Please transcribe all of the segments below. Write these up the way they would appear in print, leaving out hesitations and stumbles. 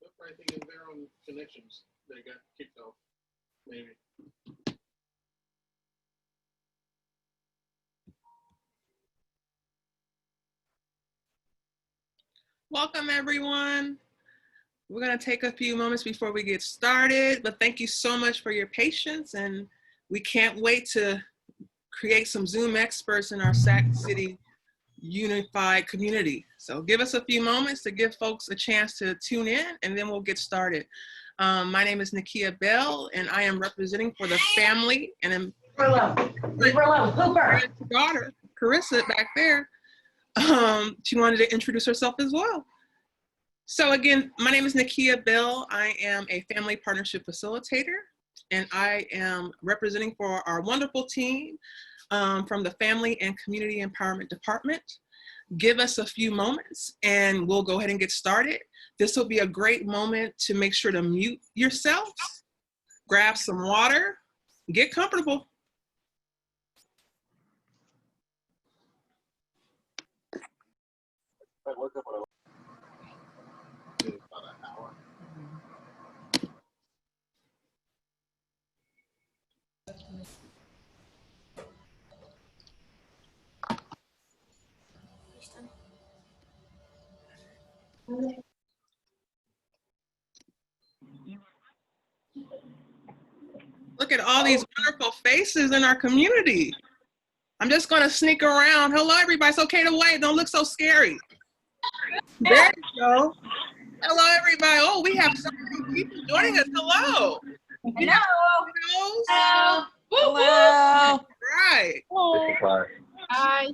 I think it's their own connections that got kicked off, maybe. Welcome, everyone. We're going to take a few moments before we get started, but thank you so much for your patience, and we can't wait to create some Zoom experts in our Sac City unified community. So give us a few moments to give folks a chance to tune in, and then we'll get started. My name is Nakia Bell, and I am representing for the family, and Leave her alone, Hooper. Daughter, Carissa, back there. She wanted to introduce herself as well. So again, my name is Nakia Bell. I am a family partnership facilitator, and I am representing for our wonderful team from the Family and Community Empowerment Department. Give us a few moments and we'll go ahead and get started. This will be a great moment to make sure to mute yourselves, grab some water, get comfortable. Look at all these wonderful faces in our community. I'm just gonna sneak around. Hello, everybody. It's okay to wave. Don't look so scary. There you go. Hello, everybody. Oh, we have so many people joining us. Hello. Hello. Hello. Hello. Right. Hello. Hi.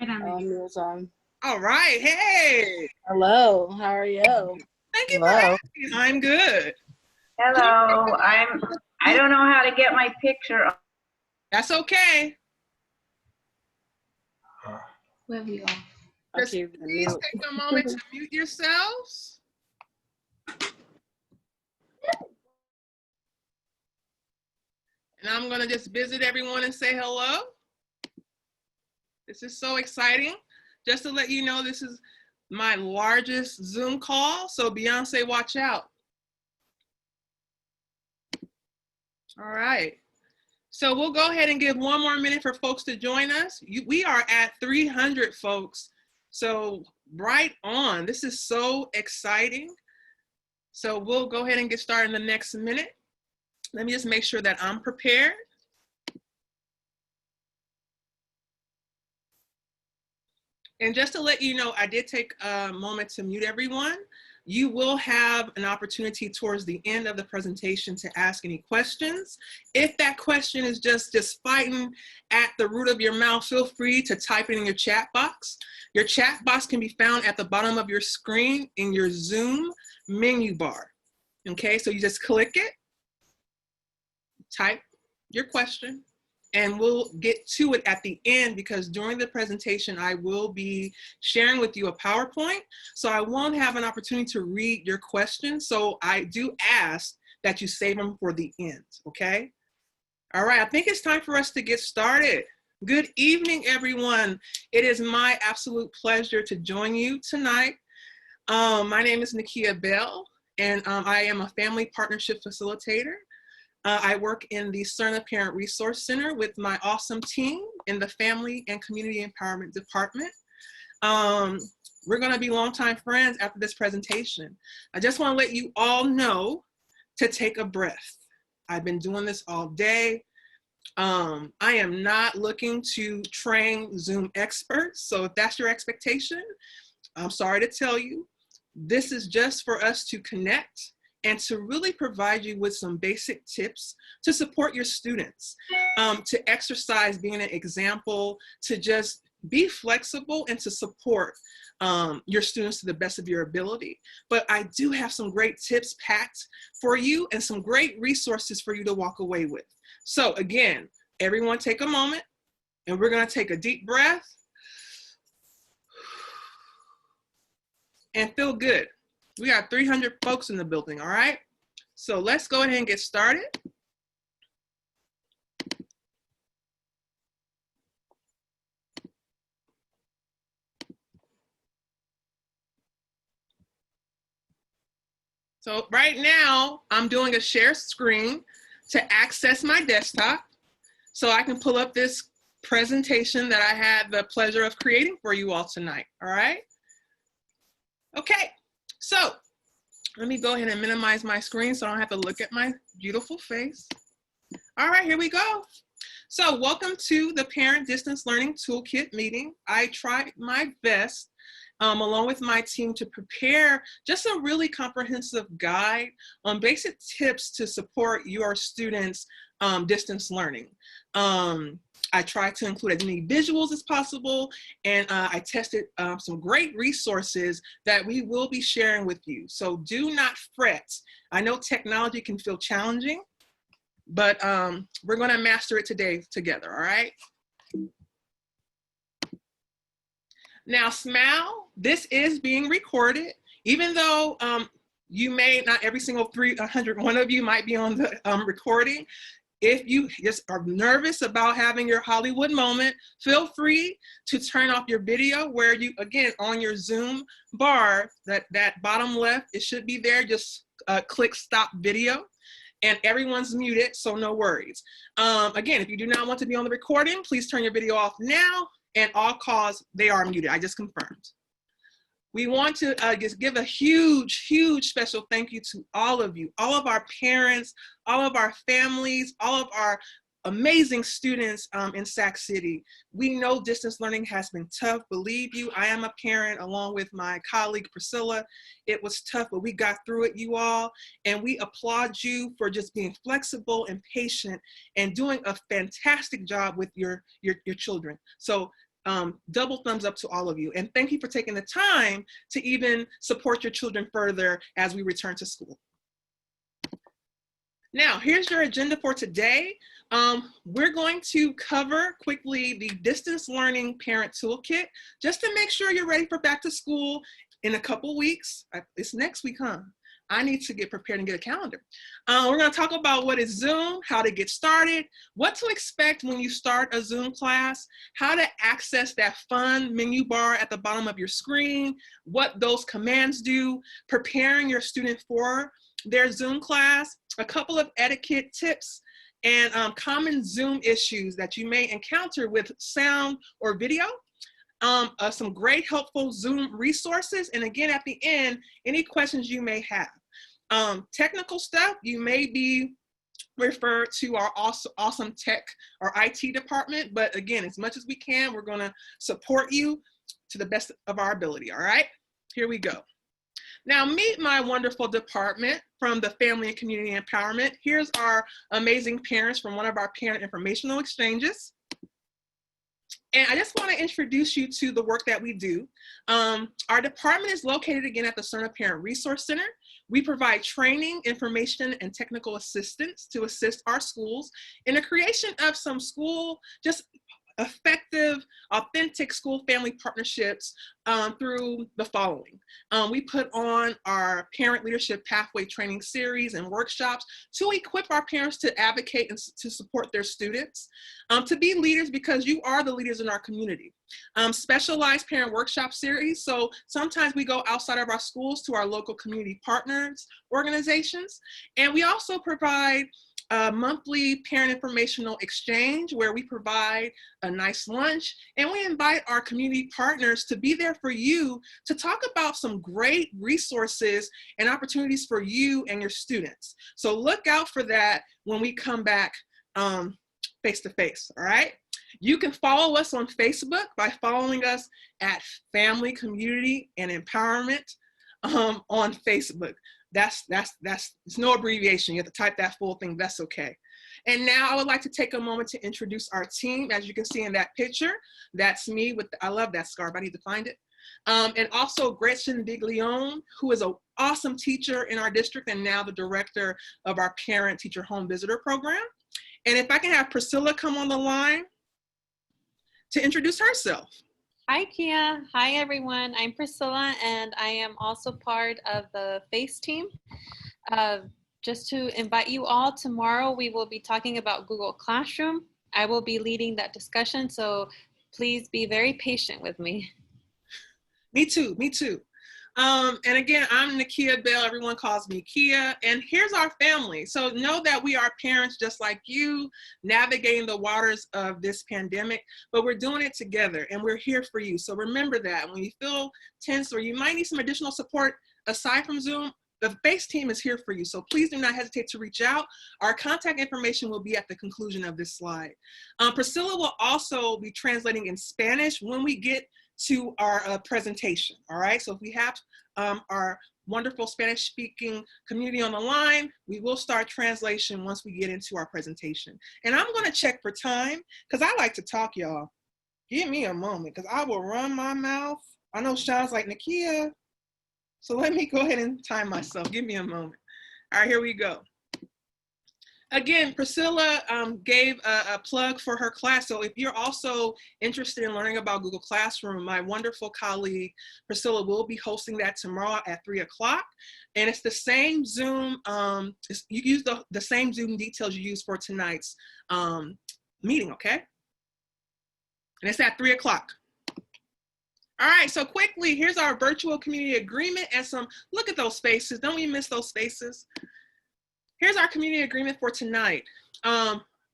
Hi. All right. Hey. Hello. How are you? Thank you for asking. I'm good. Hello. I don't know how to get my picture. That's okay. Just Okay, please take a moment to mute yourselves. And I'm going to just visit everyone and say hello. This is so exciting. Just to let you know, this is my largest Zoom call. So Beyonce, watch out. All right. So we'll go ahead and give one more minute for folks to join us. We are at 300 folks. So right on. This is so exciting. So we'll go ahead and get started in the next minute. Let me just make sure that I'm prepared. And just to let you know, I did take a moment to mute everyone. You will have an opportunity towards the end of the presentation to ask any questions. If that question is just fighting at the root of your mouth, feel free to type it in your chat box. Your chat box can be found at the bottom of your screen in your Zoom menu bar. Okay, so you just click it, type your question, and we'll get to it at the end because during the presentation, I will be sharing with you a PowerPoint. So I won't have an opportunity to read your questions. So I do ask that you save them for the end, okay? All right, I think it's time for us to get started. Good evening, everyone. It is my absolute pleasure to join you tonight. My name is Nakia Bell, and I am a family partnership facilitator. I work in the Cerna Parent Resource Center with my awesome team in the Family and Community Empowerment Department. We're gonna be longtime friends after this presentation. I just wanna let you all know to take a breath. I've been doing this all day. I am not looking to train Zoom experts, so if that's your expectation, I'm sorry to tell you, this is just for us to connect and to really provide you with some basic tips to support your students, to exercise being an example, to just be flexible and to support your students to the best of your ability. But I do have some great tips packed for you and some great resources for you to walk away with. So again, everyone take a moment and we're gonna take a deep breath and feel good. We got 300 folks in the building, all right? So let's go ahead and get started. So right now, I'm doing a share screen to access my desktop so I can pull up this presentation that I had the pleasure of creating for you all tonight, all right? Okay, so let me go ahead and minimize my screen so I don't have to look at my beautiful face. All right, here we go. So welcome to the Parent Distance Learning Toolkit meeting. I tried my best along with my team to prepare just a really comprehensive guide on basic tips to support your students' distance learning. I tried to include as many visuals as possible, and I tested some great resources that we will be sharing with you. So do not fret. I know technology can feel challenging, but we're gonna master it today together, all right? Now, smile, this is being recorded, even though you may, not every single 301 of you might be on the recording. If you just are nervous about having your Hollywood moment, feel free to turn off your video where you, again, on your Zoom bar, that bottom left, it should be there, just click stop video. And everyone's muted, so no worries. Again, if you do not want to be on the recording, please turn your video off now. And all calls, they are muted. I just confirmed. We want to just give a huge, huge special thank you to all of you, all of our parents, all of our families, all of our amazing students in Sac City. We know distance learning has been tough. Believe you, I am a parent along with my colleague Priscilla. It was tough, but we got through it, you all. And we applaud you for just being flexible and patient and doing a fantastic job with your children. So double thumbs up to all of you. And thank you for taking the time to even support your children further as we return to school. Now, here's your agenda for today. We're going to cover quickly the Distance Learning Parent Toolkit, just to make sure you're ready for back to school in a couple weeks. It's next week, huh? I need to get prepared and get a calendar. We're gonna talk about what is Zoom, how to get started, what to expect when you start a Zoom class, how to access that fun menu bar at the bottom of your screen, what those commands do, preparing your student for their Zoom class, a couple of etiquette tips, and common Zoom issues that you may encounter with sound or video. Some great helpful Zoom resources, and again at the end, any questions you may have. Technical stuff, you may be referred to our awesome tech or IT department, but again, as much as we can, we're gonna support you to the best of our ability, all right? Here we go. Now meet my wonderful department from the Family and Community Empowerment. Here's our amazing parents from one of our parent informational exchanges. And I just want to introduce you to the work that we do. Our department is located again at the Cerner Parent Resource Center. We provide training, information, and technical assistance to assist our schools in the creation of some school, just effective, authentic school family partnerships through the following. We put on our Parent Leadership Pathway training series and workshops to equip our parents to advocate and to support their students, to be leaders because you are the leaders in our community. Specialized parent workshop series, so sometimes we go outside of our schools to our local community partners, organizations, and we also provide a monthly parent informational exchange where we provide a nice lunch and we invite our community partners to be there for you to talk about some great resources and opportunities for you and your students. So look out for that when we come back face to face, all right? You can follow us on Facebook by following us at Family, Community, and Empowerment on Facebook. It's no abbreviation. You have to type that full thing, that's okay. And now I would like to take a moment to introduce our team. As you can see in that picture, that's me with, I love that scarf, I need to find it. And also Gretchen Biglione, who is an awesome teacher in our district and now the director of our Parent Teacher Home Visitor Program. And if I can have Priscilla come on the line to introduce herself. Hi, Kia. Hi, everyone. I'm Priscilla, and I am also part of the FACE team. Just to invite you all, tomorrow we will be talking about Google Classroom. I will be leading that discussion, so please be very patient with me. Me too, me too. And again, I'm Nakia Bell. Everyone calls me Kia. And here's our family. So know that we are parents just like you, navigating the waters of this pandemic, but we're doing it together and we're here for you. So remember that when you feel tense or you might need some additional support aside from Zoom, the FACE team is here for you. So please do not hesitate to reach out. Our contact information will be at the conclusion of this slide. Priscilla will also be translating in Spanish when we get to our presentation, all right? So if we have our wonderful Spanish speaking community on the line, we will start translation once we get into our presentation. And I'm gonna check for time, because I like to talk, y'all. Give me a moment, because I will run my mouth. I know Sean's like, Nakia, so let me go ahead and time myself. Give me a moment. All right, here we go. Again, Priscilla gave a plug for her class. So if you're also interested in learning about Google Classroom, my wonderful colleague, Priscilla, will be hosting that tomorrow at 3 o'clock. And it's the same Zoom, you use the same Zoom details you use for tonight's meeting, okay? And it's at 3 o'clock. All right, so quickly, here's our virtual community agreement and some, look at those faces. Don't we miss those faces? Here's our community agreement for tonight.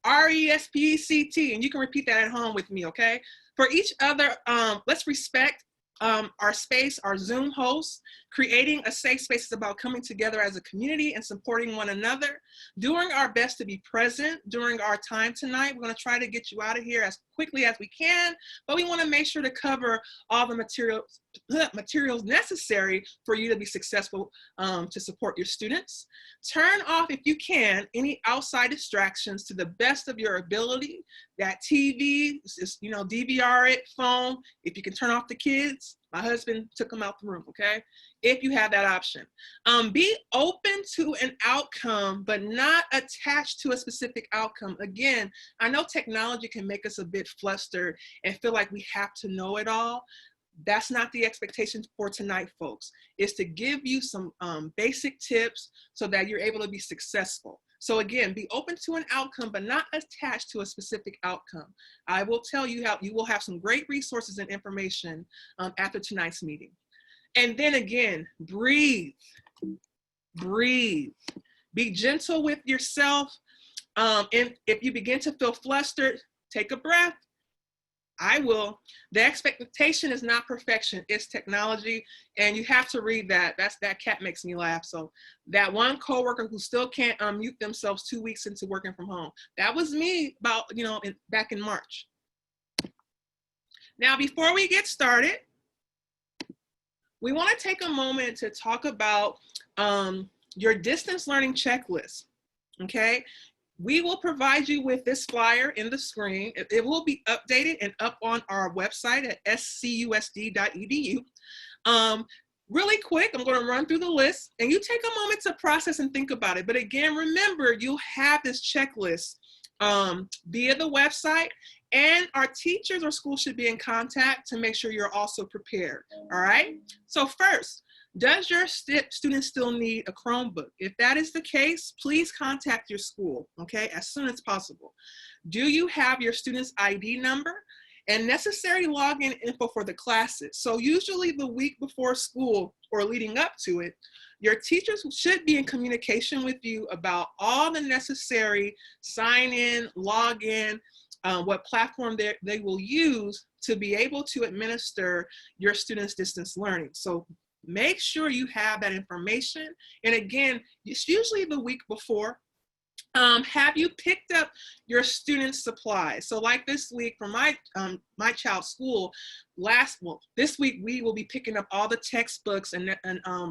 RESPCT, and you can repeat that at home with me, okay? For each other, let's respect our space, our Zoom hosts. Creating a safe space is about coming together as a community and supporting one another. Doing our best to be present during our time tonight. We're gonna try to get you out of here as quickly as we can, but we wanna make sure to cover all the materials necessary for you to be successful to support your students. Turn off, if you can, any outside distractions to the best of your ability. That TV, you know, DVR it, phone. If you can turn off the kids, my husband took them out the room, okay? If you have that option. Be open to an outcome, but not attached to a specific outcome. Again, I know technology can make us a bit flustered and feel like we have to know it all. That's not the expectation for tonight, folks. It's to give you some basic tips so that you're able to be successful. So again, be open to an outcome, but not attached to a specific outcome. I will tell you how you will have some great resources and information after tonight's meeting. And then again, breathe, breathe. Be gentle with yourself. And if you begin to feel flustered, take a breath. I will. The expectation is not perfection, it's technology. And you have to read that. That cat makes me laugh. So that one coworker who still can't unmute themselves 2 weeks into working from home. That was me about, you know, back in March. Now, before we get started, we want to take a moment to talk about your distance learning checklist, okay? We will provide you with this flyer in the screen. It will be updated and up on our website at scusd.edu. Really quick, I'm going to run through the list and you take a moment to process and think about it. But again, remember, you have this checklist via the website, and our teachers or schools should be in contact to make sure you're also prepared, all right? So first, does your student still need a Chromebook? If that is the case, please contact your school, okay, as soon as possible. Do you have your student's ID number and necessary login info for the classes? So usually the week before school or leading up to it, your teachers should be in communication with you about all the necessary sign in, log in, what platform they will use to be able to administer your students' distance learning. So make sure you have that information. And again, it's usually the week before. Have you picked up your students' supplies? So like this week for my child's school, this week we will be picking up all the textbooks and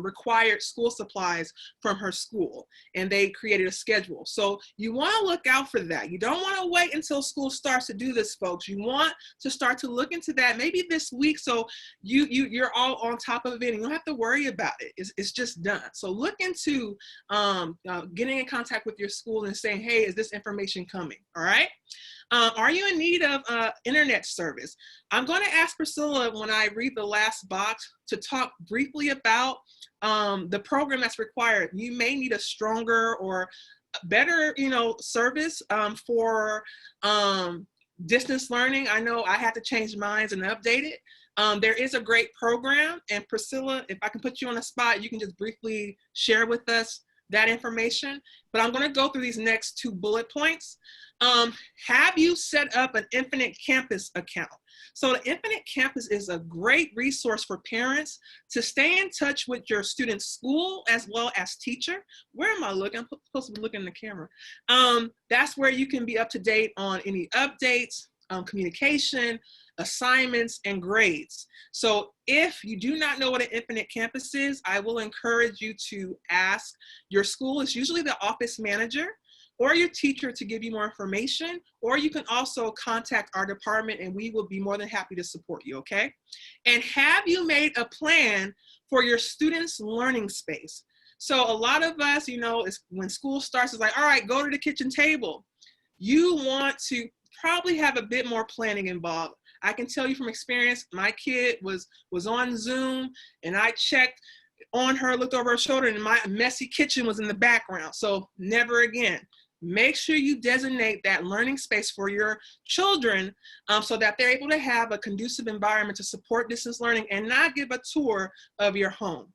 required school supplies from her school, and they created a schedule. So you want to look out for that. You don't want to wait until school starts to do this, folks. You want to start to look into that maybe this week, so you're all on top of it and you don't have to worry about it. It's just done. So look into getting in contact with your school and saying, hey, is this information coming? All right. Are you in need of internet service? I'm going to ask Priscilla when I read the last box to talk briefly about the program that's required. You may need a stronger or better, service for distance learning. I know I had to change mine and update it. There is a great program, and Priscilla, if I can put you on the spot, you can just briefly share with us that information. But I'm going to go through these next 2 bullet points. Have you set up an Infinite Campus account? So the Infinite Campus is a great resource for parents to stay in touch with your student's school as well as teacher. Where am I looking? I'm supposed to be looking in the camera. That's where you can be up to date on any updates, communication, assignments, and grades. So if you do not know what an Infinite Campus is, I will encourage you to ask your school. It's usually the office manager or your teacher to give you more information, or you can also contact our department and we will be more than happy to support you, okay? And have you made a plan for your students' learning space? So a lot of us, you know, when school starts, it's like, all right, go to the kitchen table. You want to probably have a bit more planning involved. I can tell you from experience, my kid was on Zoom and I checked on her, looked over her shoulder, and my messy kitchen was in the background. So never again. Make sure you designate that learning space for your children so that they're able to have a conducive environment to support distance learning and not give a tour of your home.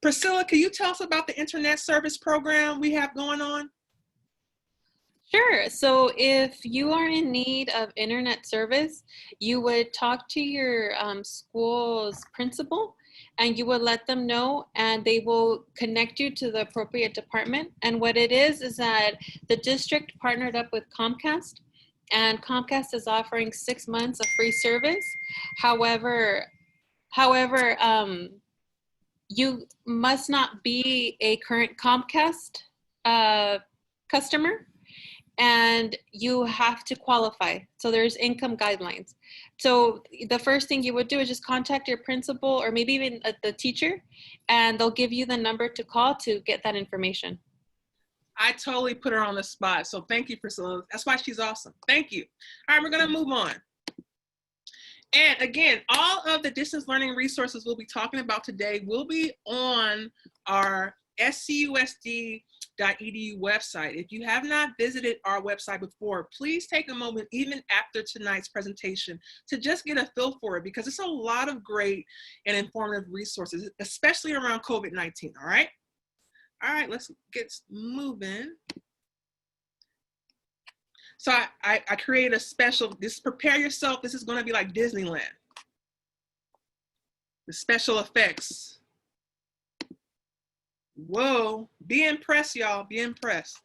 Priscilla, can you tell us about the internet service program we have going on? Sure. So if you are in need of internet service, you would talk to your school's principal and you would let them know, and they will connect you to the appropriate department. And what it is that the district partnered up with Comcast, and Comcast is offering 6 months of free service. However, you must not be a current Comcast customer, and you have to qualify. So there's income guidelines. So the first thing you would do is just contact your principal or maybe even the teacher, and they'll give you the number to call to get that information. I totally put her on the spot. So thank you, Priscilla. That's why she's awesome. Thank you. All right, we're gonna move on. And again, all of the distance learning resources we'll be talking about today will be on our scusd.edu website. If you have not visited our website before, please take a moment, even after tonight's presentation, to just get a feel for it, because it's a lot of great and informative resources, especially around COVID-19, all right? All right, let's get moving. So I created a special, just prepare yourself, this is gonna be like Disneyland. The special effects. Whoa, be impressed, y'all, be impressed.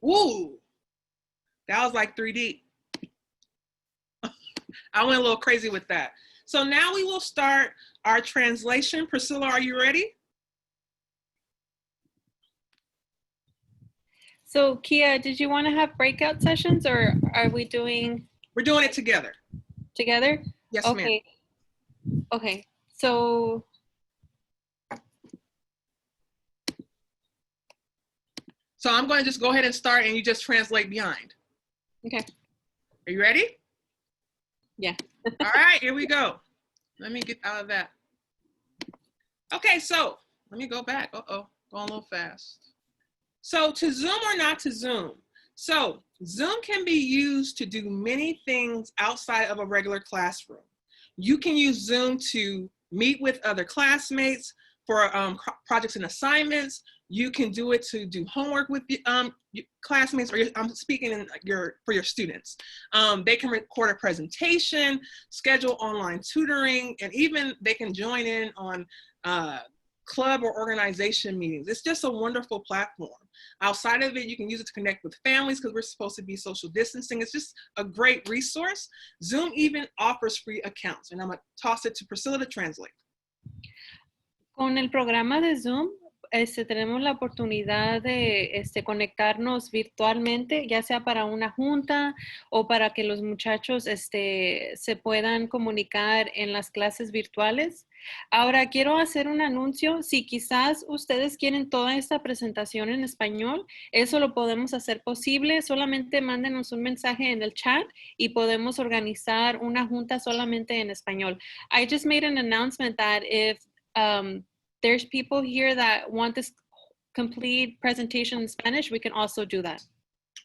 Ooh, that was like 3D. I went a little crazy with that. So now we will start our translation. Priscilla, are you ready? So Kia, did you want to have breakout sessions, or are we doing? We're doing it together. Together? Yes, okay. ma'am. Okay, so. So I'm going to just go ahead and start and you just translate behind. Okay. Are you ready? Yeah. All right, here we go. Let me get out of that. Okay, so let me go back. Uh-oh, going a little fast. So to Zoom or not to Zoom? So Zoom can be used to do many things outside of a regular classroom. You can use Zoom to meet with other classmates for projects and assignments. You can do it to do homework with classmates, or I'm speaking in for your students. They can record a presentation, schedule online tutoring, and even they can join in on club or organization meetings. It's just a wonderful platform. Outside of it, you can use it to connect with families because we're supposed to be social distancing. It's just a great resource. Zoom even offers free accounts, and I'm gonna toss it to Priscilla to translate. Con el programa de Zoom, tenemos la oportunidad de conectarnos virtualmente, ya sea para una junta o para que los muchachos se puedan comunicar en las clases virtuales. Ahora quiero hacer un anuncio. Si quizás ustedes quieren toda esta presentación en español, eso lo podemos hacer posible. Solamente mándenos un mensaje en el chat y podemos organizar una junta solamente en español. I just made an announcement that if there's people here that want this complete presentation in Spanish, we can also do that.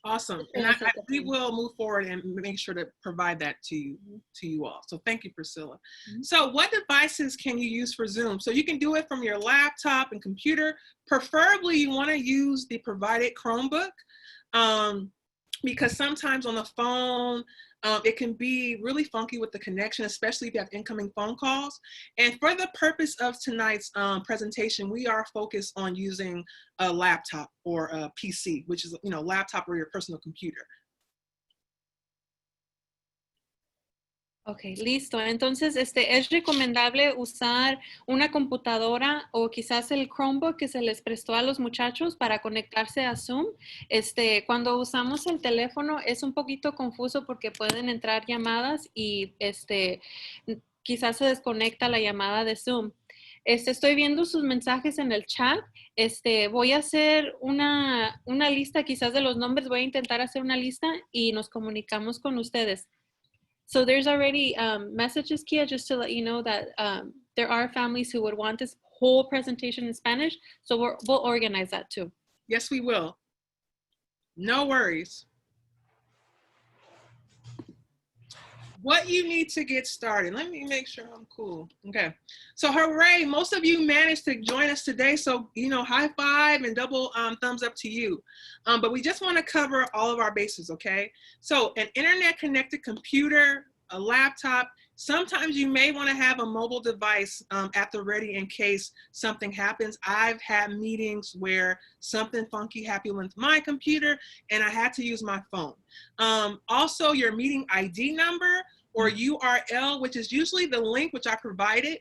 Awesome. And we will move forward and make sure to provide that to you all. So thank you, Priscilla. So what devices can you use for Zoom? So you can do it from your laptop and computer. Preferably you want to use the provided Chromebook, because sometimes on the phone, it can be really funky with the connection, especially if you have incoming phone calls. And for the purpose of tonight's presentation, we are focused on using a laptop or a PC, which is, laptop or your personal computer. Ok, listo. Entonces, es recomendable usar una computadora o quizás el Chromebook que se les prestó a los muchachos para conectarse a Zoom. Cuando usamos el teléfono es un poquito confuso porque pueden entrar llamadas y quizás se desconecta la llamada de Zoom. Estoy viendo sus mensajes en el chat. Voy a hacer una lista quizás de los nombres. Voy a intentar hacer una lista y nos comunicamos con ustedes. So there's already messages, Kia, just to let you know that there are families who would want this whole presentation in Spanish. So we'll organize that too. Yes, we will. No worries. What you need to get started. Let me make sure I'm cool. Okay. So hooray, most of you managed to join us today. So, high five and double thumbs up to you. But we just want to cover all of our bases, okay? So an internet connected computer, a laptop, sometimes you may want to have a mobile device at the ready in case something happens. I've had meetings where something funky happened with my computer and I had to use my phone. Also, your meeting ID number or URL, which is usually the link which I provided.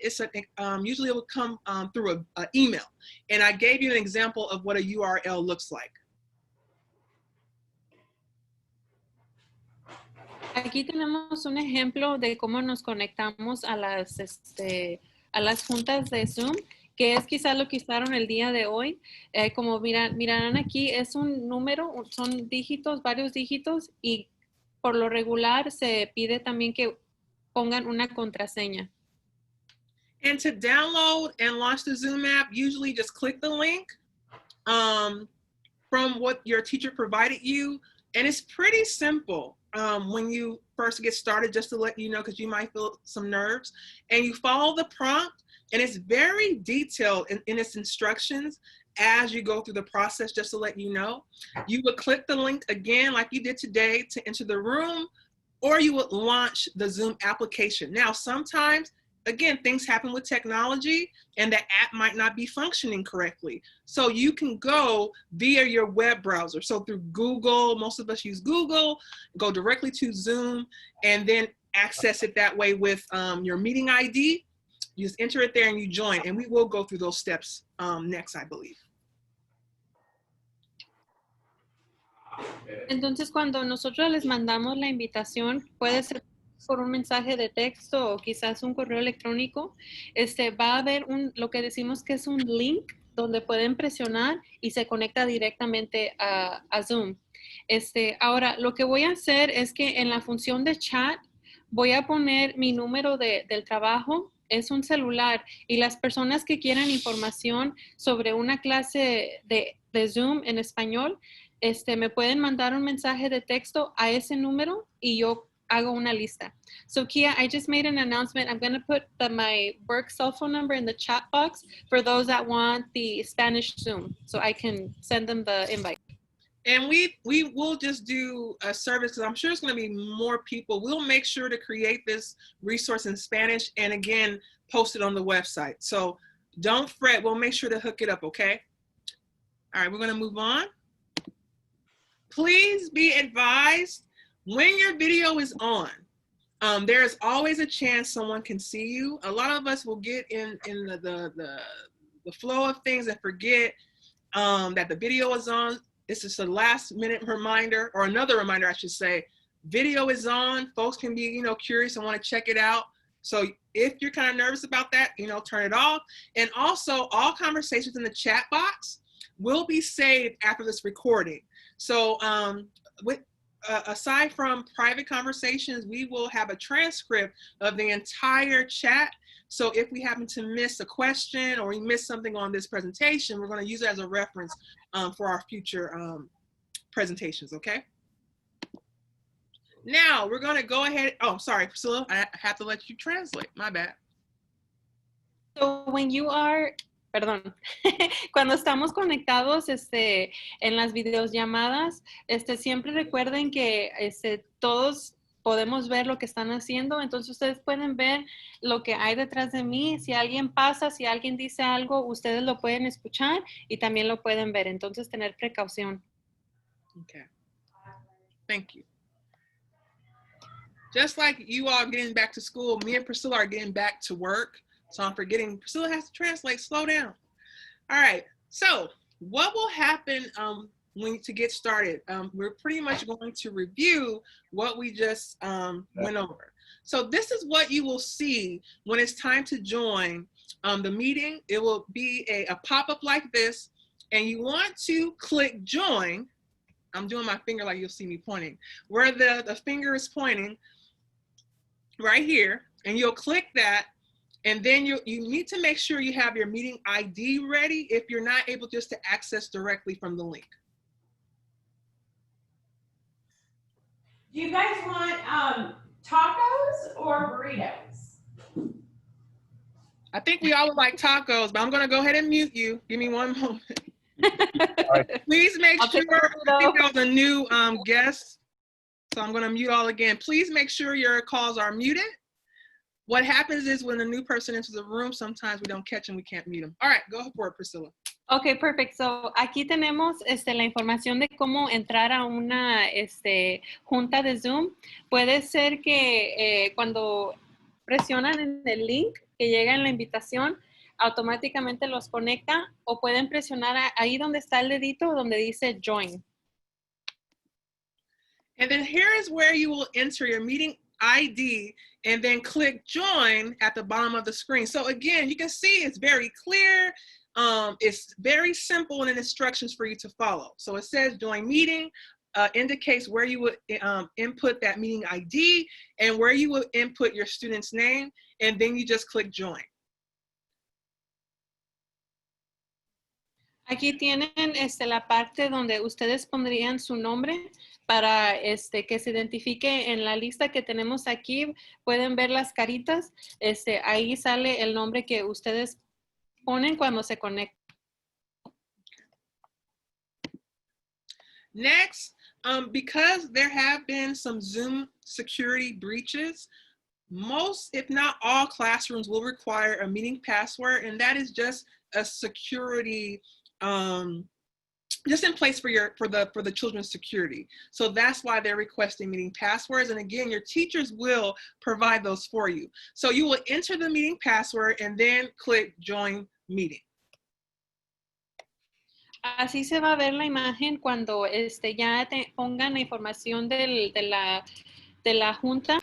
Usually it will come through an email. And I gave you an example of what a URL looks like. Aquí tenemos un ejemplo de cómo nos conectamos a las juntas de Zoom, que es quizás lo que usaron el día de hoy. Como mirarán aquí, es un número, son dígitos, varios dígitos, y por lo regular se pide también que pongan una contraseña. And to download and launch the Zoom app, usually just click the link from what your teacher provided you. And it's pretty simple when you first get started, just to let you know, because you might feel some nerves. And you follow the prompt, and it's very detailed in its instructions as you go through the process, just to let you know. You would click the link again, like you did today, to enter the room, or you would launch the Zoom application. Now, sometimes, again, things happen with technology and the app might not be functioning correctly. So you can go via your web browser. So through Google, most of us use Google, go directly to Zoom and then access it that way with your meeting ID. You just enter it there and you join, and we will go through those steps next, I believe. Entonces, cuando nosotros les mandamos la invitación, puede ser por un mensaje de texto o quizás un correo electrónico, va a haber lo que decimos que es un link donde pueden presionar y se conecta directamente a Zoom. Ahora, lo que voy a hacer es que en la función de chat voy a poner mi número del trabajo. Es un celular, y las personas que quieran información sobre una clase de Zoom en español, me pueden mandar un mensaje de texto a ese número y yo hago una lista. So Kia, I just made an announcement. I'm going to put my work cell phone number in the chat box for those that want the Spanish Zoom, so I can send them the invite. And we will just do a service, because I'm sure it's going to be more people. We'll make sure to create this resource in Spanish and again, post it on the website. So don't fret, we'll make sure to hook it up, okay? All right, we're going to move on. Please be advised, when your video is on, there's always a chance someone can see you. A lot of us will get in the flow of things and forget that the video is on. It's just a last minute reminder, or another reminder, I should say. Video is on. Folks can be, curious and want to check it out. So if you're kind of nervous about that, turn it off. And also, all conversations in the chat box will be saved after this recording. So aside from private conversations, we will have a transcript of the entire chat. So if we happen to miss a question or we miss something on this presentation, we're going to use it as a reference for our future presentations, okay? Now we're gonna go ahead. Oh, sorry, Priscilla, I have to let you translate, my bad. So when you are, perdón, cuando estamos conectados en las videollamadas, siempre recuerden que todos podemos ver lo que están haciendo, entonces ustedes pueden ver lo que hay detrás de mí. Si alguien pasa, si alguien dice algo, ustedes lo pueden escuchar y también lo pueden ver, entonces tener precaución. Okay, thank you. Just like you all getting back to school, me and Priscilla are getting back to work. So I'm forgetting, Priscilla has to translate, slow down. All right, so what will happen to get started? We're pretty much going to review what we just went over. So this is what you will see when it's time to join the meeting. It will be a pop-up like this, and you want to click join. I'm doing my finger like you'll see me pointing. Where the finger is pointing, right here, and you'll click that. And then you need to make sure you have your meeting ID ready if you're not able just to access directly from the link. Do you guys want tacos or burritos? I think we all would like tacos, but I'm gonna go ahead and mute you. Give me one moment. Please make sure, I think that was a new guest, so I'm gonna mute all again. Please make sure your calls are muted. What happens is when a new person enters the room, sometimes we don't catch them, we can't mute them. All right, go for it, Priscilla. Ok, perfecto. So, aquí tenemos la información de cómo entrar a una junta de Zoom. Puede ser que cuando presionan en el link que llega en la invitación, automáticamente los conecta, o pueden presionar ahí donde está el dedito donde dice Join. And then here is where you will enter your meeting ID and then click join at the bottom of the screen. So again, you can see it's very clear. It's very simple in instructions for you to follow. So it says join meeting, indicates where you would input that meeting ID and where you would input your student's name, and then you just click join. Aquí tienen la parte donde ustedes pondrían su nombre para que se identifique en la lista que tenemos aquí. Pueden ver las caritas. Ahí sale el nombre que ustedes ponen cuando se conectan. Next, because there have been some Zoom security breaches, most, if not all, classrooms will require a meeting password, and that is just a security just in place for the children's security. So that's why they're requesting meeting passwords. And again, your teachers will provide those for you. So you will enter the meeting password and then click join meeting. Así se va a ver la imagen cuando ya pongan la información de la junta.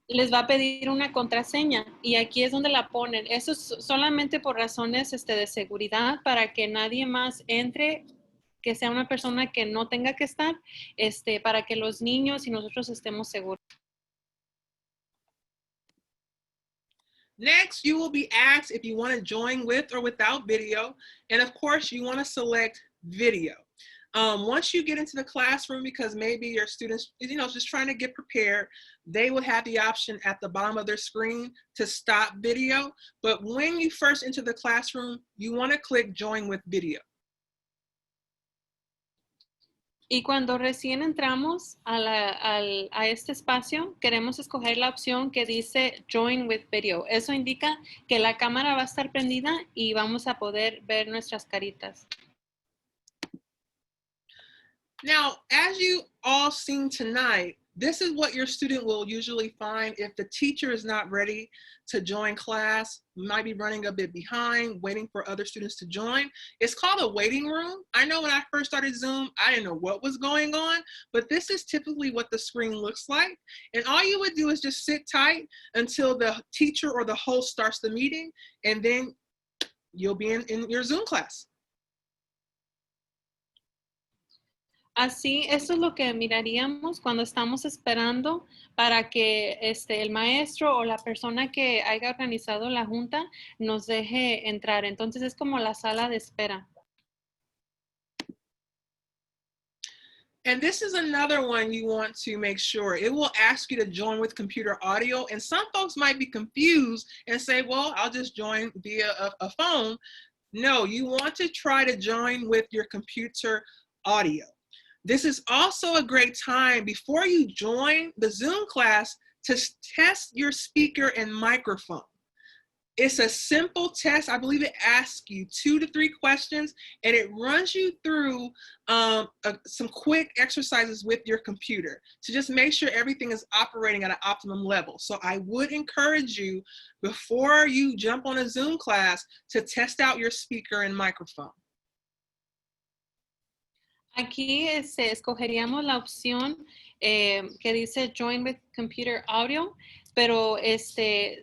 Les va a pedir una contraseña y aquí es donde la ponen. Eso es solamente por razones de seguridad, para que nadie más entre, que sea una persona que no tenga que estar, para que los niños y nosotros estemos seguros. Next, you will be asked if you want to join with or without video. And of course, you want to select video. Once you get into the classroom, because maybe your students, just trying to get prepared, they will have the option at the bottom of their screen to stop video. But when you first enter the classroom, you want to click join with video. Y cuando recién entramos a este espacio, queremos escoger la opción que dice Join with Video. Eso indica que la cámara va a estar prendida y vamos a poder ver nuestras caritas. Now, as you all seen tonight, this is what your student will usually find if the teacher is not ready to join class, might be running a bit behind, waiting for other students to join. It's called a waiting room. I know when I first started Zoom, I didn't know what was going on, but this is typically what the screen looks like. And all you would do is just sit tight until the teacher or the host starts the meeting, and then you'll be in your Zoom class. Así, eso es lo que miraríamos cuando estamos esperando para que el maestro o la persona que haya organizado la junta nos deje entrar. Entonces es como la sala de espera. And this is another one you want to make sure. It will ask you to join with computer audio. And some folks might be confused and say, well, I'll just join via a phone. No, you want to try to join with your computer audio. This is also a great time before you join the Zoom class to test your speaker and microphone. It's a simple test. I believe it asks you 2 to 3 questions, and it runs you through some quick exercises with your computer to just make sure everything is operating at an optimum level. So I would encourage you, before you jump on a Zoom class, to test out your speaker and microphone. Aquí escogeríamos la opción que dice Join with Computer Audio, pero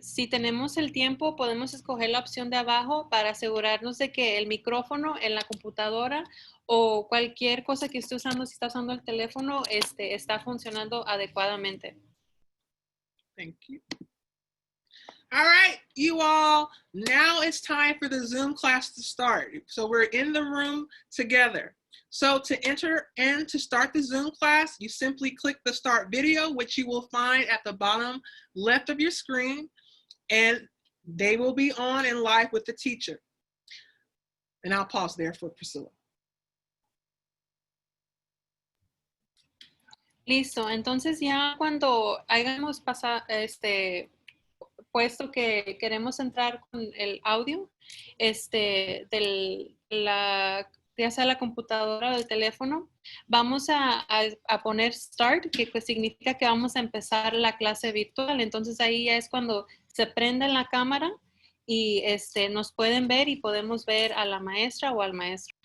si tenemos el tiempo, podemos escoger la opción de abajo para asegurarnos de que el micrófono en la computadora o cualquier cosa que esté usando, si está usando el teléfono, está funcionando adecuadamente. Thank you. All right, you all, now it's time for the Zoom class to start. So we're in the room together. So to enter and to start the Zoom class, you simply click the start video, which you will find at the bottom left of your screen, and they will be on and live with the teacher. And I'll pause there for Priscilla. Listo, entonces ya cuando hayamos pasado, puesto que queremos entrar con el audio, ya sea la computadora o el teléfono, vamos a poner start, que pues significa que vamos a empezar la clase virtual. Entonces ahí ya es cuando se prende la cámara y nos pueden ver y podemos ver a la maestra o al maestro.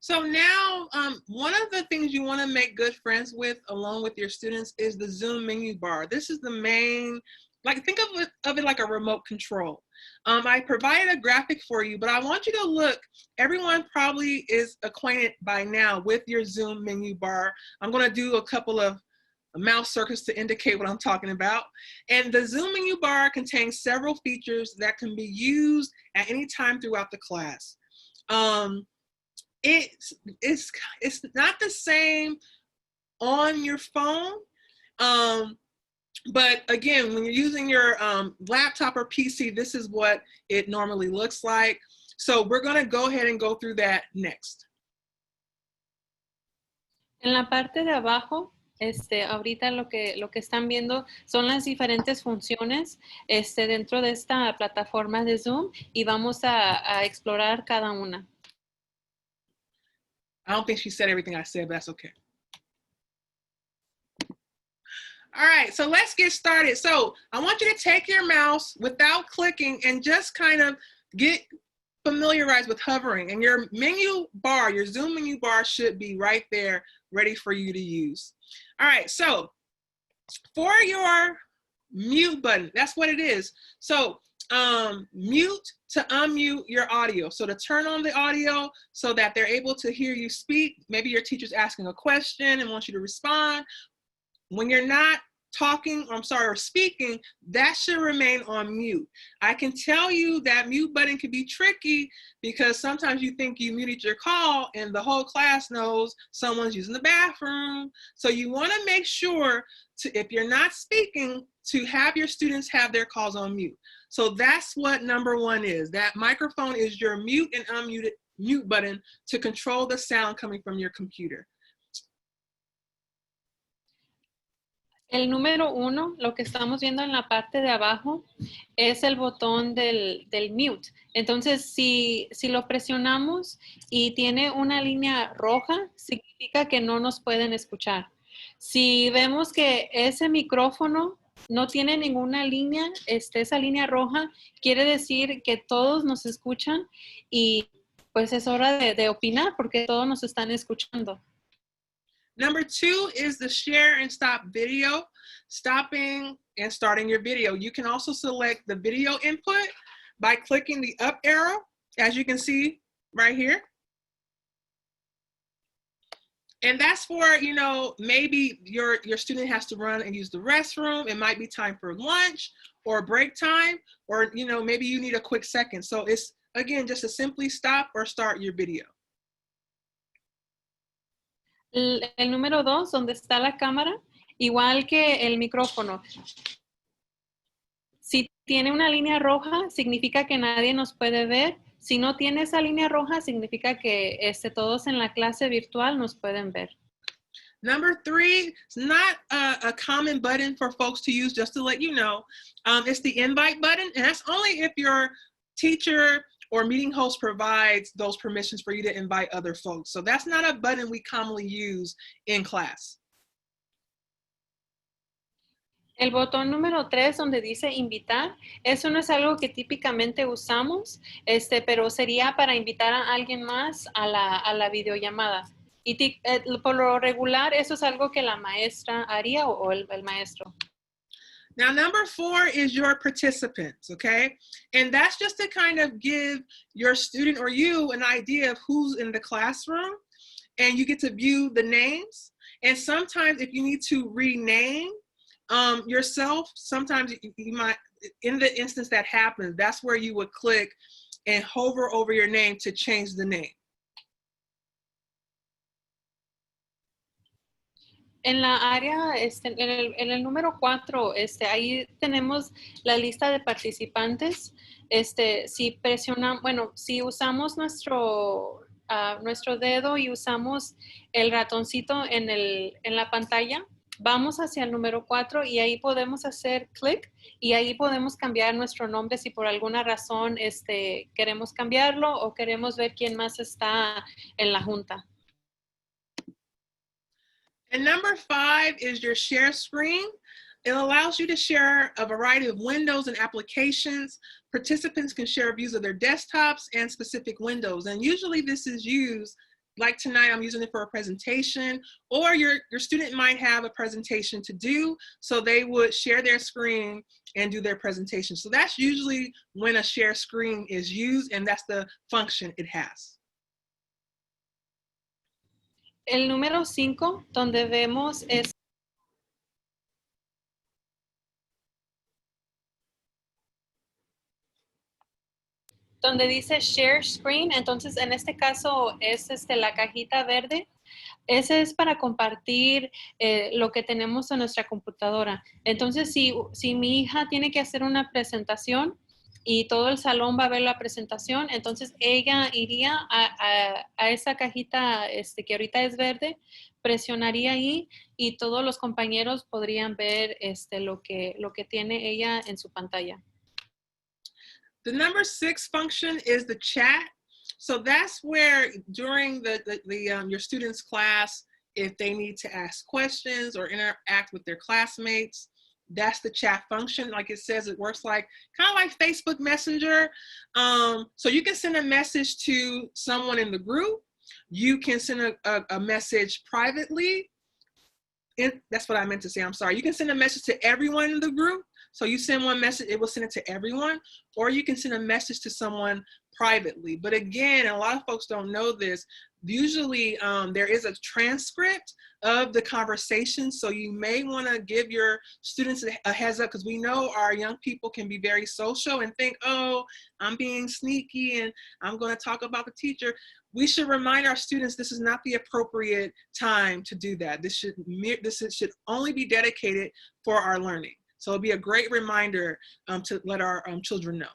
So now, one of the things you want to make good friends with along with your students is the Zoom menu bar. This is the main, like, think of it like a remote control. I provided a graphic for you, but I want you to look. Everyone probably is acquainted by now with your Zoom menu bar. I'm going to do a couple of mouse circles to indicate what I'm talking about. And the Zoom menu bar contains several features that can be used at any time throughout the class. It's not the same on your phone. But again, when you're using your laptop or PC, this is what it normally looks like. So we're going to go ahead and go through that next. En la parte de abajo, ahorita lo que están viendo son las diferentes funciones dentro de esta plataforma de Zoom y vamos a explorar cada una. I don't think she said everything I said, but that's okay. All right, so let's get started. So I want you to take your mouse without clicking and just kind of get familiarized with hovering. And your menu bar, your Zoom menu bar should be right there, ready for you to use. All right, so for your mute button, that's what it is. So mute to unmute your audio. So to turn on the audio so that they're able to hear you speak. Maybe your teacher's asking a question and wants you to respond. When you're not talking, or speaking, that should remain on mute. I can tell you that mute button can be tricky because sometimes you think you muted your call and the whole class knows someone's using the bathroom. So you want to make sure if you're not speaking, to have your students have their calls on mute. So that's what number 1 is. That microphone is your mute and unmuted mute button to control the sound coming from your computer. El número 1, lo que estamos viendo en la parte de abajo, es el botón del mute. Entonces, si lo presionamos y tiene una línea roja, significa que no nos pueden escuchar. Si vemos que ese micrófono no tiene ninguna línea, esa línea roja, quiere decir que todos nos escuchan y pues es hora de opinar porque todos nos están escuchando. Number 2 is the share and stop video, stopping and starting your video. You can also select the video input by clicking the up arrow, as you can see right here. And that's for, maybe your student has to run and use the restroom. It might be time for lunch or break time, or, maybe you need a quick second. So it's, again, just to simply stop or start your video. El número 2, donde está la cámara, igual que el micrófono. Si tiene una línea roja, significa que nadie nos puede ver. Si no tiene esa línea roja, significa que todos en la clase virtual nos pueden ver. Number 3, it's not a common button for folks to use, just to let you know. It's the invite button, and that's only if your teacher or meeting host provides those permissions for you to invite other folks. So that's not a button we commonly use in class. El botón número 3, donde dice invitar, eso no es algo que típicamente usamos, pero sería para invitar a alguien más a la videollamada. Y por lo regular, eso es algo que la maestra haría o el maestro. Now, number 4 is your participants, okay? And that's just to kind of give your student or you an idea of who's in the classroom, and you get to view the names. And sometimes if you need to rename yourself, sometimes you might, in the instance that happens, that's where you would click and hover over your name to change the name. En la área, en el número 4, ahí tenemos la lista de participantes. Si presionamos, bueno, si usamos nuestro dedo y usamos el ratoncito en la pantalla, vamos hacia el número 4 y ahí podemos hacer clic y ahí podemos cambiar nuestro nombre si por alguna razón queremos cambiarlo o queremos ver quién más está en la junta. And number 5 is your share screen. It allows you to share a variety of windows and applications. Participants can share views of their desktops and specific windows. And usually this is used, like tonight, I'm using it for a presentation, or your student might have a presentation to do, so they would share their screen and do their presentation. So that's usually when a share screen is used, and that's the function it has. El número 5, donde vemos donde dice Share Screen, entonces en este caso es la cajita verde. Ese es para compartir lo que tenemos en nuestra computadora. Entonces, si mi hija tiene que hacer una presentación y todo el salón va a ver la presentación, entonces ella iría a esa cajita que ahorita es verde, presionaría ahí y todos los compañeros podrían ver lo que tiene ella en su pantalla. The number 6 function is the chat. So that's where during your students' class, if they need to ask questions or interact with their classmates, that's the chat function. Like it says, it works like kind of like Facebook Messenger. So you can send a message to someone in the group. You can send a message privately. That's what I meant to say, I'm sorry. You can send a message to everyone in the group. So you send one message, it will send it to everyone, or you can send a message to someone privately. But again, a lot of folks don't know this, usually there is a transcript of the conversation. So you may want to give your students a heads up, because we know our young people can be very social and think, oh, I'm being sneaky and I'm going to talk about the teacher. We should remind our students this is not the appropriate time to do that. This should only be dedicated for our learning. So it'll be a great reminder to let our children know.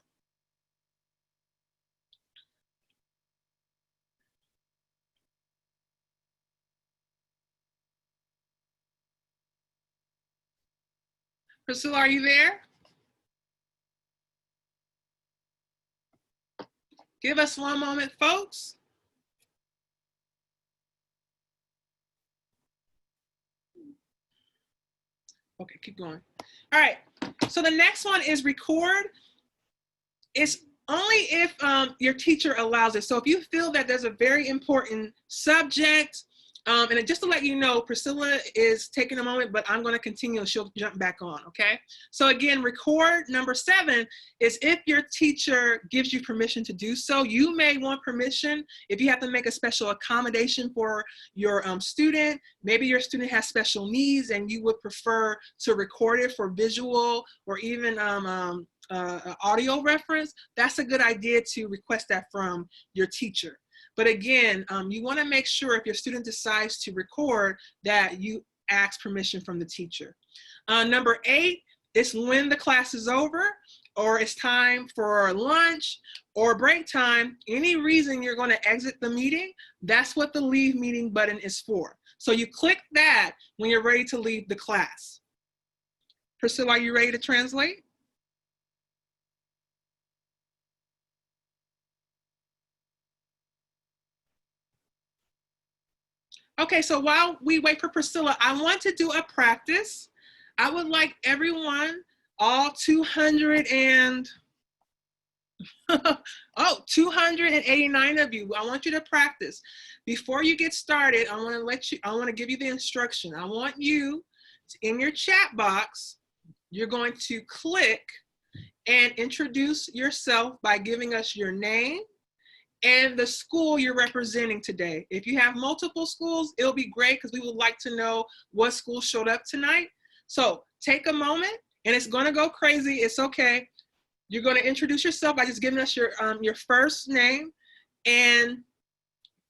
Priscilla, are you there? Give us one moment, folks. Okay, keep going. All right, so the next one is record. It's only if your teacher allows it. So if you feel that there's a very important subject, and just to let you know, Priscilla is taking a moment, but I'm going to continue and she'll jump back on, okay? So again, record. Number 7 is if your teacher gives you permission to do so. You may want permission if you have to make a special accommodation for your student. Maybe your student has special needs and you would prefer to record it for visual or even audio reference. That's a good idea to request that from your teacher. But again, you want to make sure if your student decides to record that you ask permission from the teacher. Number 8 is when the class is over or it's time for lunch or break time, any reason you're going to exit the meeting, that's what the leave meeting button is for. So you click that when you're ready to leave the class. Priscilla, are you ready to translate? Okay, so while we wait for Priscilla, I want to do a practice. I would like everyone, all 289 of you, I want you to practice. Before you get started, I want to give you the instruction. I want you to, in your chat box, you're going to click and introduce yourself by giving us your name and the school you're representing today. If you have multiple schools, it'll be great because we would like to know what school showed up tonight. So take a moment, and it's gonna go crazy, it's okay. You're gonna introduce yourself by just giving us your first name and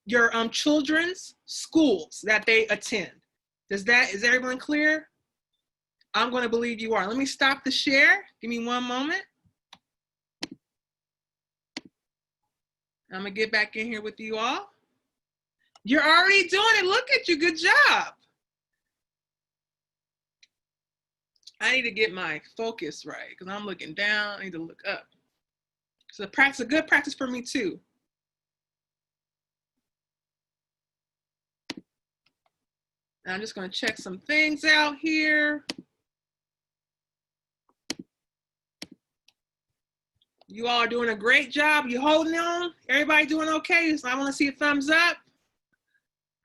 your children's schools that they attend. Is everyone clear? I'm gonna believe you are. Let me stop the share. Give me one moment. I'm gonna get back in here with you all. You're already doing it. Look at you, good job. I need to get my focus right because I'm looking down, I need to look up. So practice, a good practice for me too. And I'm just gonna check some things out here. You all are doing a great job. You holding on? Everybody doing okay? So I want to see a thumbs up.